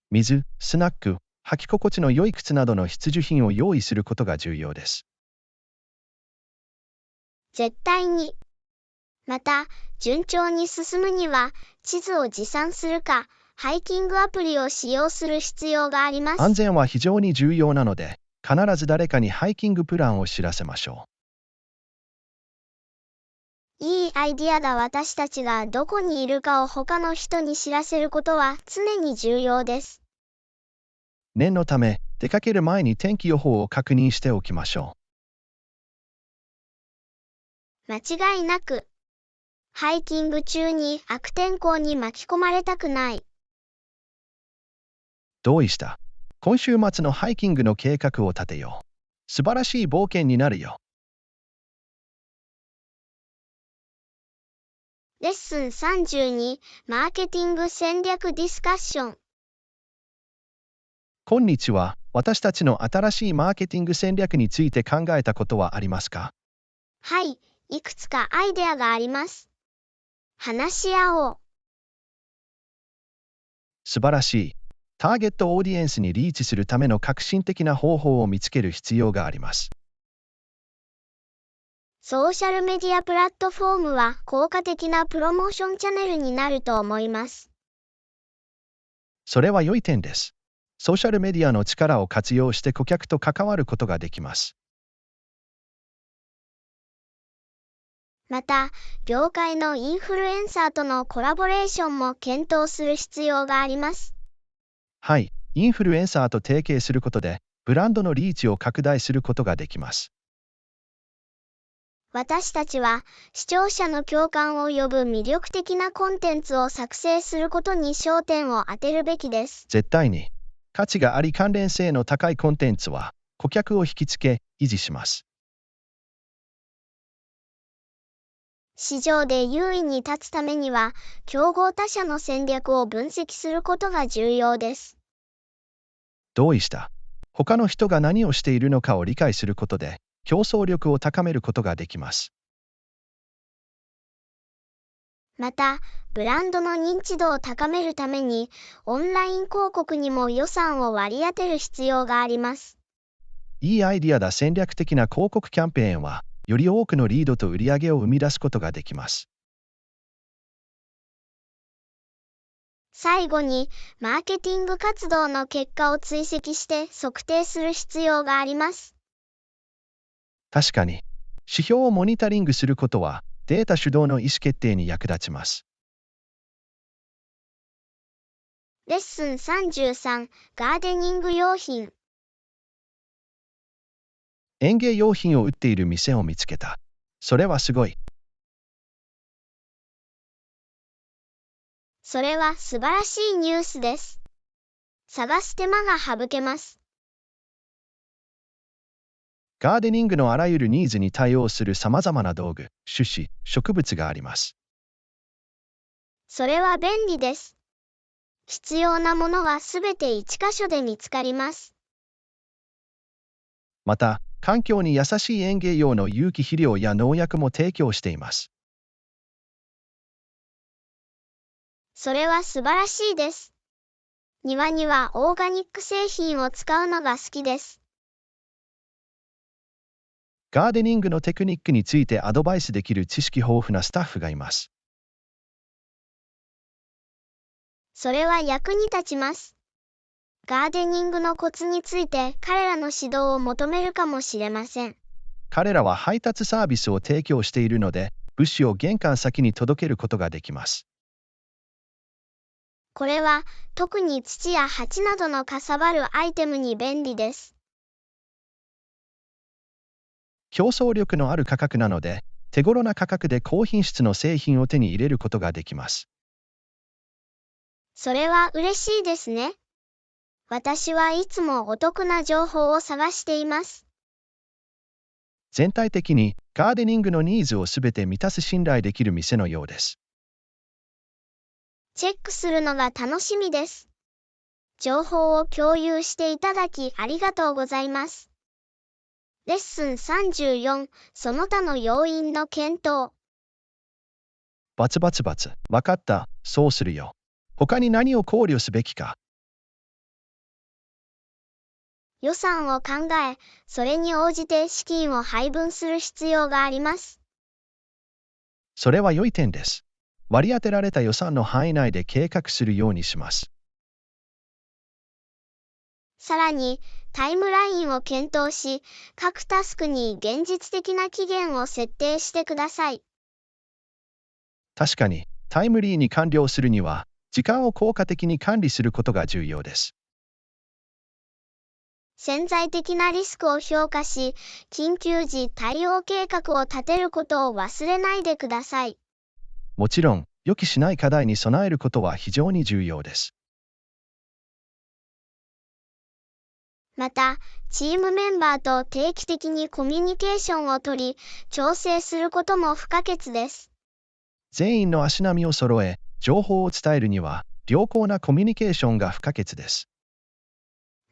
水、スナック、履き心地の良い靴などの必需品を用意することが重要です。絶対に。また、順調に進むには、地図を持参するか、ハイキングアプリを使用する必要があります。安全は非常に重要なので、必ず誰かにハイキングプランを知らせましょう。いいアイディアだ。私たちがどこにいるかを他の人に知らせることは常に重要です。念のため、出かける前に天気予報を確認しておきましょ間違いなく。ハイキング中に悪天候に巻き込まれたくない。同意した。今週末のハイキングの計画を立てよう。素晴らしい冒険になるよ。レッスン32、マーケティング戦略ディスカッション。こんにちは。私たちの新しいマーケティング戦略について考えたことはありますか？はい、いくつかアイデアがあります。話し合おう。素晴らしい。ターゲットオーディエンスにリーチするための革新的な方法を見つける必要があります。ソーシャルメディアプラットフォームは効果的なプロモーションチャンネルになると思います。それは良い点です。ソーシャルメディアの力を活用して顧客と関わることができます。また、業界のインフルエンサーとのコラボレーションも検討する必要があります。はい、インフルエンサーと提携することで、ブランドのリーチを拡大することができます。私たちは、視聴者の共感を呼ぶ魅力的なコンテンツを作成することに焦点を当てるべきです。絶対に。価値があり関連性の高いコンテンツは、顧客を引きつけ、維持します。市場で優位に立つためには、競合他社の戦略を分析することが重要です。同意した。他の人が何をしているのかを理解することで、競争力を高めることができます。また、ブランドの認知度を高めるために、オンライン広告にも予算を割り当てる必要があります。いいアイディアだ。戦略的な広告キャンペーンは、より多くのリードと売り上げを生み出すことができます。最後に、マーケティング活動の結果を追跡して測定する必要があります。確かに、指標をモニタリングすることは、データ主導の意思決定に役立ちます。レッスン33、ガーデニング用品。園芸用品を売っている店を見つけた。それはすごい。それは素晴らしいニュースです。探す手間が省けます。ガーデニングのあらゆるニーズに対応するさまざまな道具、種子、植物があります。それは便利です。必要なものはすべて一箇所で見つかります。また、環境に優しい園芸用の有機肥料や農薬も提供しています。それは素晴らしいです。庭にはオーガニック製品を使うのが好きです。ガーデニングのテクニックについてアドバイスできる知識豊富なスタッフがいます。それは役に立ちます。ガーデニングのコツについて彼らの指導を求めるかもしれません。彼らは配達サービスを提供しているので、物資を玄関先に届けることができます。これは特に土や鉢などのかさばるアイテムに便利です。競争力のある価格なので、手頃な価格で高品質の製品を手に入れることができます。それは嬉しいですね。私はいつもお得な情報を探しています。全体的にガーデニングのニーズをすべて満たす信頼できる店のようです。チェックするのが楽しみです。情報を共有していただきありがとうございます。レッスン34、その他の要因の検討。バツバツバツ。わかった。そうするよ。他に何を考慮すべきか。予算を考え、それに応じて資金を配分する必要があります。それは良い点です。割り当てられた予算の範囲内で計画するようにします。さらに、タイムラインを検討し、各タスクに現実的な期限を設定してください。確かに、タイムリーに完了するには、時間を効果的に管理することが重要です。潜在的なリスクを評価し、緊急時対応計画を立てることを忘れないでください。もちろん、予期しない課題に備えることは非常に重要です。また、チームメンバーと定期的にコミュニケーションをとり、調整することも不可欠です。全員の足並みを揃え、情報を伝えるには、良好なコミュニケーションが不可欠です。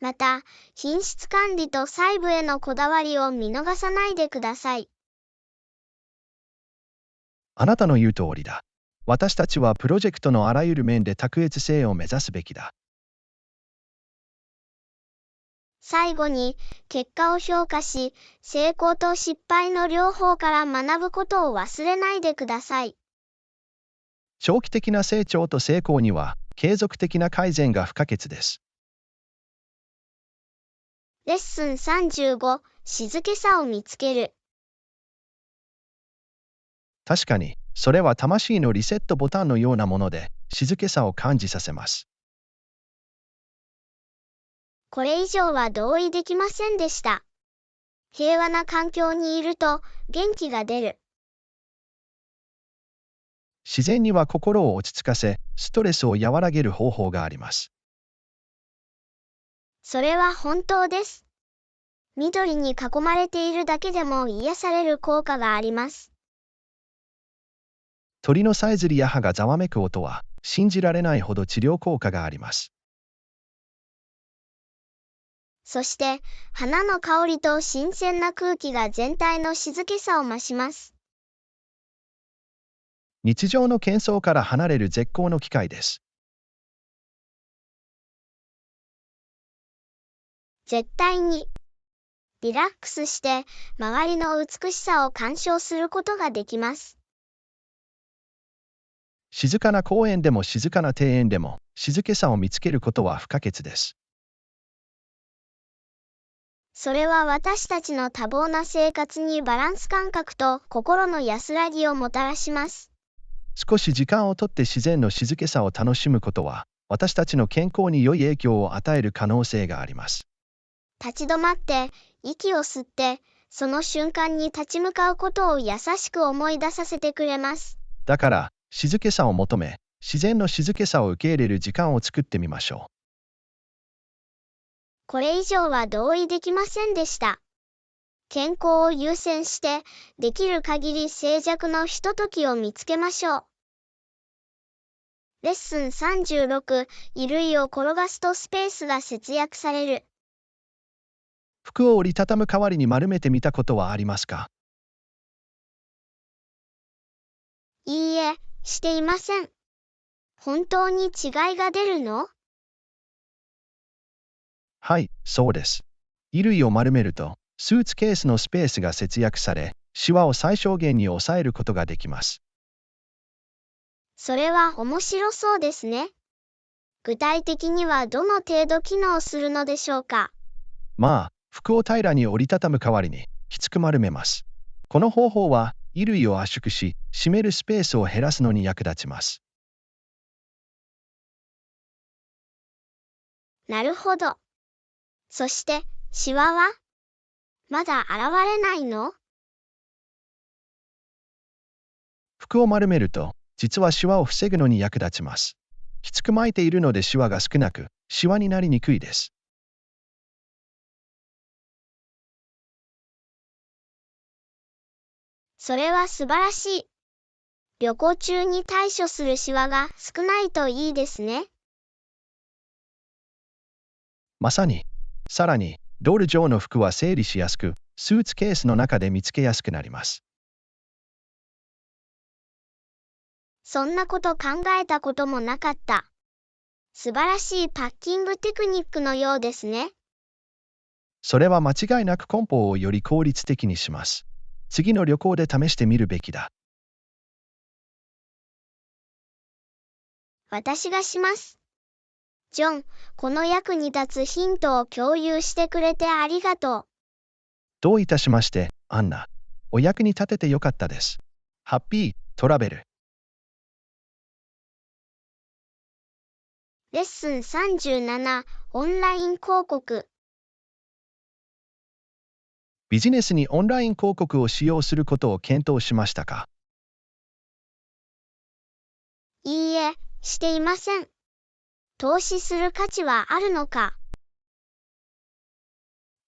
また、品質管理と細部へのこだわりを見逃さないでください。あなたの言う通りだ。私たちはプロジェクトのあらゆる面で卓越性を目指すべきだ。最後に、結果を評価し、成功と失敗の両方から学ぶことを忘れないでください。長期的な成長と成功には、継続的な改善が不可欠です。レッスン35、静けさを見つける。確かに、それは魂のリセットボタンのようなもので、静けさを感じさせます。これ以上は同意できませんでした。平和な環境にいると元気が出る。自然には心を落ち着かせ、ストレスを和らげる方法があります。それは本当です。緑に囲まれているだけでも癒される効果があります。鳥のさえずりや葉がざわめく音は、信じられないほど治療効果があります。そして、花の香りと新鮮な空気が全体の静けさを増します。日常の喧騒から離れる絶好の機会です。絶対に。リラックスして、周りの美しさを鑑賞することができます。静かな公園でも静かな庭園でも、静けさを見つけることは不可欠です。それは私たちの多忙な生活にバランス感覚と心の安らぎをもたらします。少し時間をとって自然の静けさを楽しむことは、私たちの健康に良い影響を与える可能性があります。立ち止まって、息を吸って、その瞬間に立ち向かうことを優しく思い出させてくれます。だから、静けさを求め、自然の静けさを受け入れる時間を作ってみましょう。これ以上は同意できませんでした。健康を優先して、できる限り静寂のひとときを見つけましょう。レッスン36、衣類を転がすとスペースが節約される。服を折りたたむ代わりに丸めてみたことはありますか？いいえ、していません。本当に違いが出るの？はい、そうです。衣類を丸めると、スーツケースのスペースが節約され、シワを最小限に抑えることができます。それは面白そうですね。具体的にはどの程度機能するのでしょうか？まあ、服を平らに折りたたむ代わりに、きつく丸めます。この方法は、衣類を圧縮し、締めるスペースを減らすのに役立ちます。なるほど。そして、シワはまだ現れないの？服を丸めると、実はシワを防ぐのに役立ちます。きつく巻いているのでシワが少なく、シワになりにくいです。それは素晴らしい。旅行中に対処するシワが少ないといいですね。まさに。さらに、ロール状の服は整理しやすく、スーツケースの中で見つけやすくなります。そんなこと考えたこともなかった。素晴らしいパッキングテクニックのようですね。それは間違いなく梱包をより効率的にします。次の旅行で試してみるべきだ。私がします。ジョン、この役に立つヒントを共有してくれてありがとう。どういたしまして、アンナ。お役に立ててよかったです。ハッピートラベル。レッスン37、オンライン広告。ビジネスにオンライン広告を使用することを検討しましたか？いいえ、していません。投資する価値はあるのか？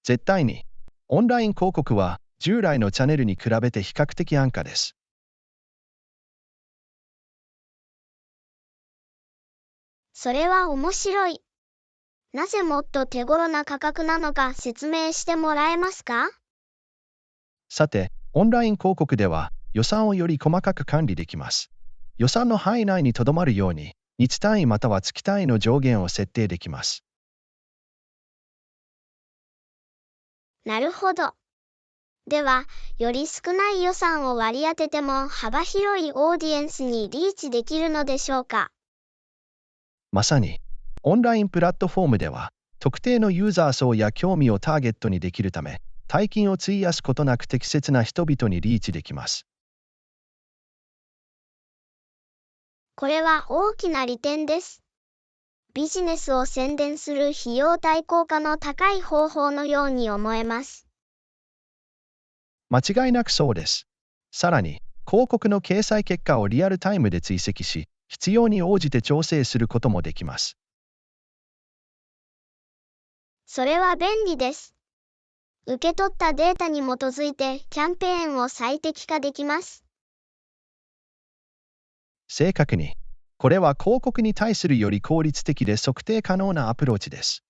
絶対に。オンライン広告は従来のチャンネルに比べて比較的安価です。それは面白い。なぜもっと手頃な価格なのか説明してもらえますか？さて、オンライン広告では予算をより細かく管理できます。予算の範囲内にとどまるように、日単位または月単位の上限を設定できます。なるほど。では、より少ない予算を割り当てても幅広いオーディエンスにリーチできるのでしょうか？まさに、オンラインプラットフォームでは、特定のユーザー層や興味をターゲットにできるため、大金を費やすことなく適切な人々にリーチできます。これは大きな利点です。ビジネスを宣伝する費用対効果の高い方法のように思えます。間違いなくそうです。さらに、広告の掲載結果をリアルタイムで追跡し、必要に応じて調整することもできます。それは便利です。受け取ったデータに基づいてキャンペーンを最適化できます。正確に、これは広告に対するより効率的で測定可能なアプローチです。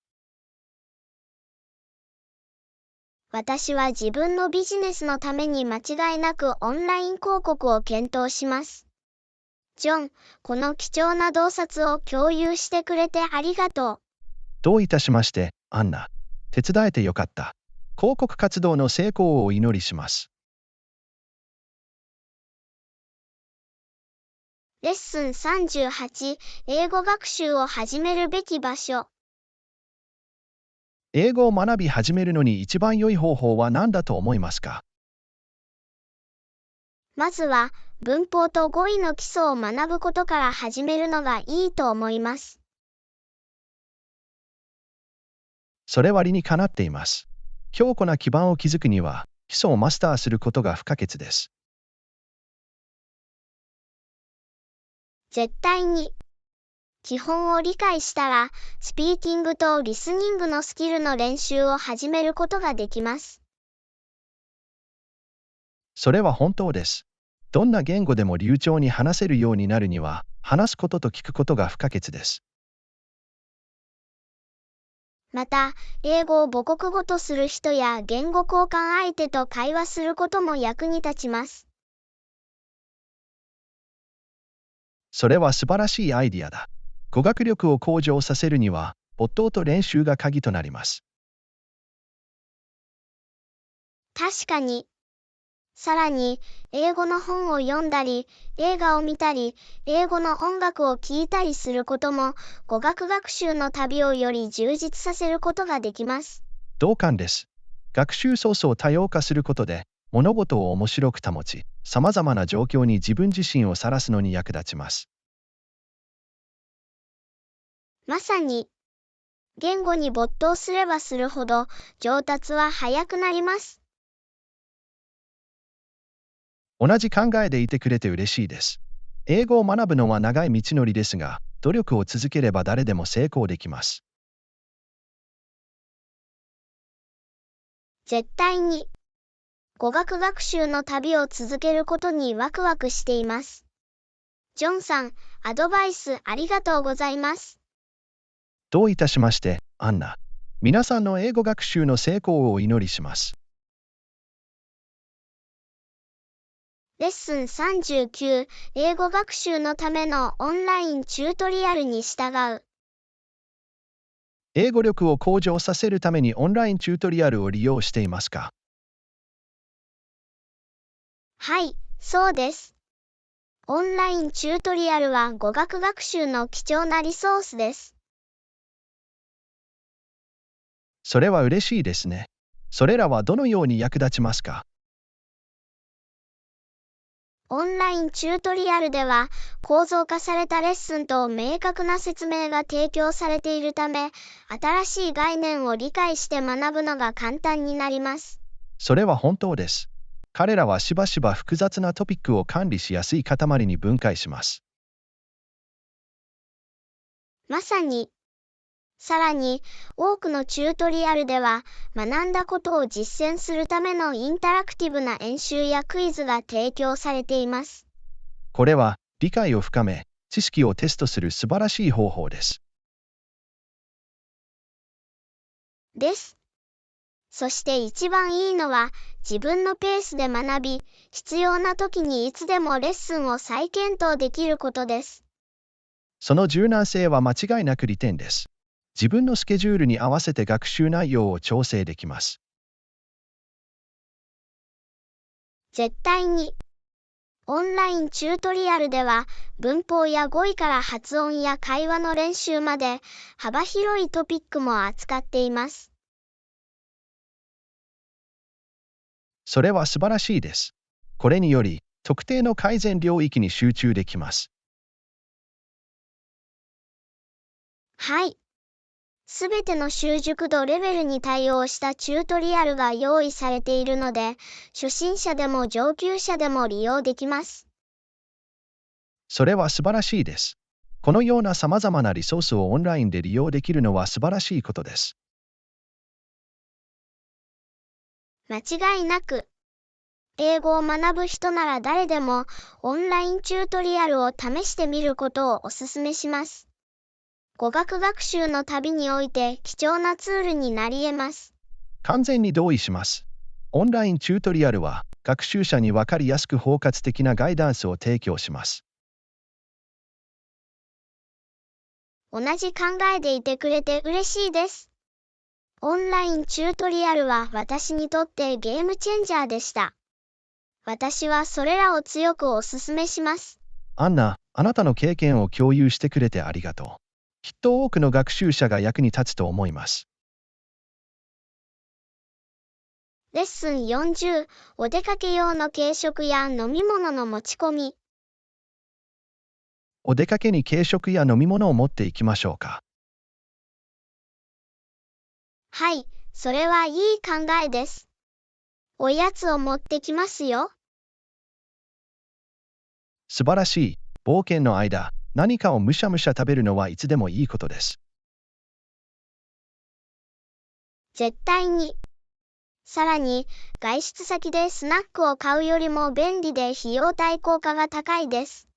私は自分のビジネスのために間違いなくオンライン広告を検討します。ジョン、この貴重な洞察を共有してくれてありがとう。どういたしまして、アンナ。手伝えてよかった。広告活動の成功をお祈りします。レッスン38、英語学習を始めるべき場所。英語を学び始めるのに一番良い方法は何だと思いますか？まずは、文法と語彙の基礎を学ぶことから始めるのがいいと思います。それは理にかなっています。強固な基盤を築くには、基礎をマスターすることが不可欠です。絶対に。基本を理解したら、スピーキングとリスニングのスキルの練習を始めることができます。それは本当です。どんな言語でも流暢に話せるようになるには、話すことと聞くことが不可欠です。また、英語を母国語とする人や言語交換相手と会話することも役に立ちます。それは素晴らしいアイディアだ。語学力を向上させるには、没頭と練習が鍵となります。確かに。さらに、英語の本を読んだり、映画を見たり、英語の音楽を聴いたりすることも、語学学習の旅をより充実させることができます。同感です。学習ソースを多様化することで、物事を面白く保ち、様々な状況に自分自身をさらすのに役立ちます。まさに、言語に没頭すればするほど、上達は早くなります。同じ考えでいてくれて嬉しいです。英語を学ぶのは長い道のりですが、努力を続ければ誰でも成功できます。絶対に、語学学習の旅を続けることにワクワクしています。ジョンさん、アドバイスありがとうございます。どういたしまして、アンナ。皆さんの英語学習の成功をお祈りします。レッスン39、英語学習のためのオンラインチュートリアルに従う。英語力を向上させるためにオンラインチュートリアルを利用していますか？はい、そうです。オンラインチュートリアルは語学学習の貴重なリソースです。それは嬉しいですね。それらはどのように役立ちますか？オンラインチュートリアルでは、構造化されたレッスンと明確な説明が提供されているため、新しい概念を理解して学ぶのが簡単になります。それは本当です。彼らはしばしば複雑なトピックを管理しやすい塊に分解します。まさに、さらに、多くのチュートリアルでは、学んだことを実践するためのインタラクティブな演習やクイズが提供されています。これは理解を深め、知識をテストする素晴らしい方法です。です。そして一番いいのは、自分のペースで学び、必要な時にいつでもレッスンを再検討できることです。その柔軟性は間違いなく利点です。自分のスケジュールに合わせて学習内容を調整できます。絶対に。オンラインチュートリアルでは、文法や語彙から発音や会話の練習まで、幅広いトピックも扱っています。それは素晴らしいです。これにより、特定の改善領域に集中できます。はい。すべての習熟度レベルに対応したチュートリアルが用意されているので、初心者でも上級者でも利用できます。それは素晴らしいです。このような様々なリソースをオンラインで利用できるのは素晴らしいことです。間違いなく、英語を学ぶ人なら誰でもオンラインチュートリアルを試してみることをお勧めします。語学学習の旅において貴重なツールになり得ます。完全に同意します。オンラインチュートリアルは、学習者に分かりやすく包括的なガイダンスを提供します。同じ考えでいてくれて嬉しいです。オンラインチュートリアルは私にとってゲームチェンジャーでした。私はそれらを強くお勧めします。アンナ、あなたの経験を共有してくれてありがとう。きっと多くの学習者が役に立つと思います。レッスン40、お出かけ用の軽食や飲み物の持ち込み。お出かけに軽食や飲み物を持っていきましょうか。はい、それはいい考えです。おやつを持ってきますよ。素晴らしい。冒険の間、何かをむしゃむしゃ食べるのはいつでもいいことです。絶対に。さらに、外出先でスナックを買うよりも便利で費用対効果が高いです。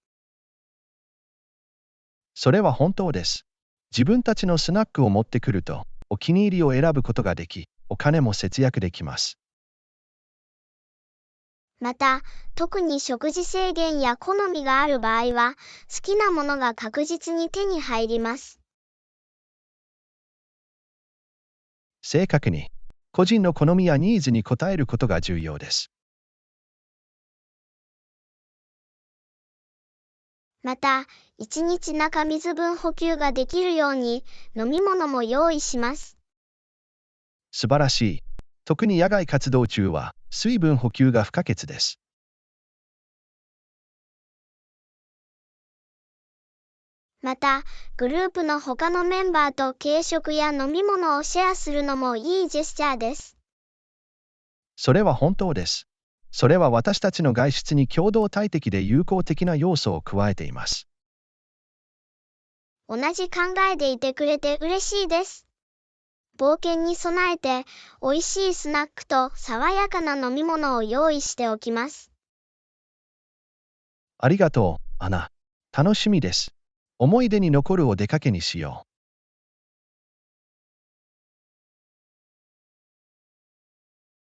それは本当です。自分たちのスナックを持ってくると、お気に入りを選ぶことができ、お金も節約できます。また、特に食事制限や好みがある場合は、好きなものが確実に手に入ります。正確に、個人の好みやニーズに応えることが重要です。また、1日中水分補給ができるように、飲み物も用意します。素晴らしい。特に野外活動中は、水分補給が不可欠です。また、グループの他のメンバーと軽食や飲み物をシェアするのもいいジェスチャーです。それは本当です。それは私たちの外出に共同体的で友好的な要素を加えています。同じ考えでいてくれて嬉しいです。冒険に備えて、美味しいスナックと爽やかな飲み物を用意しておきます。ありがとう、アナ。楽しみです。思い出に残るお出かけにしよう。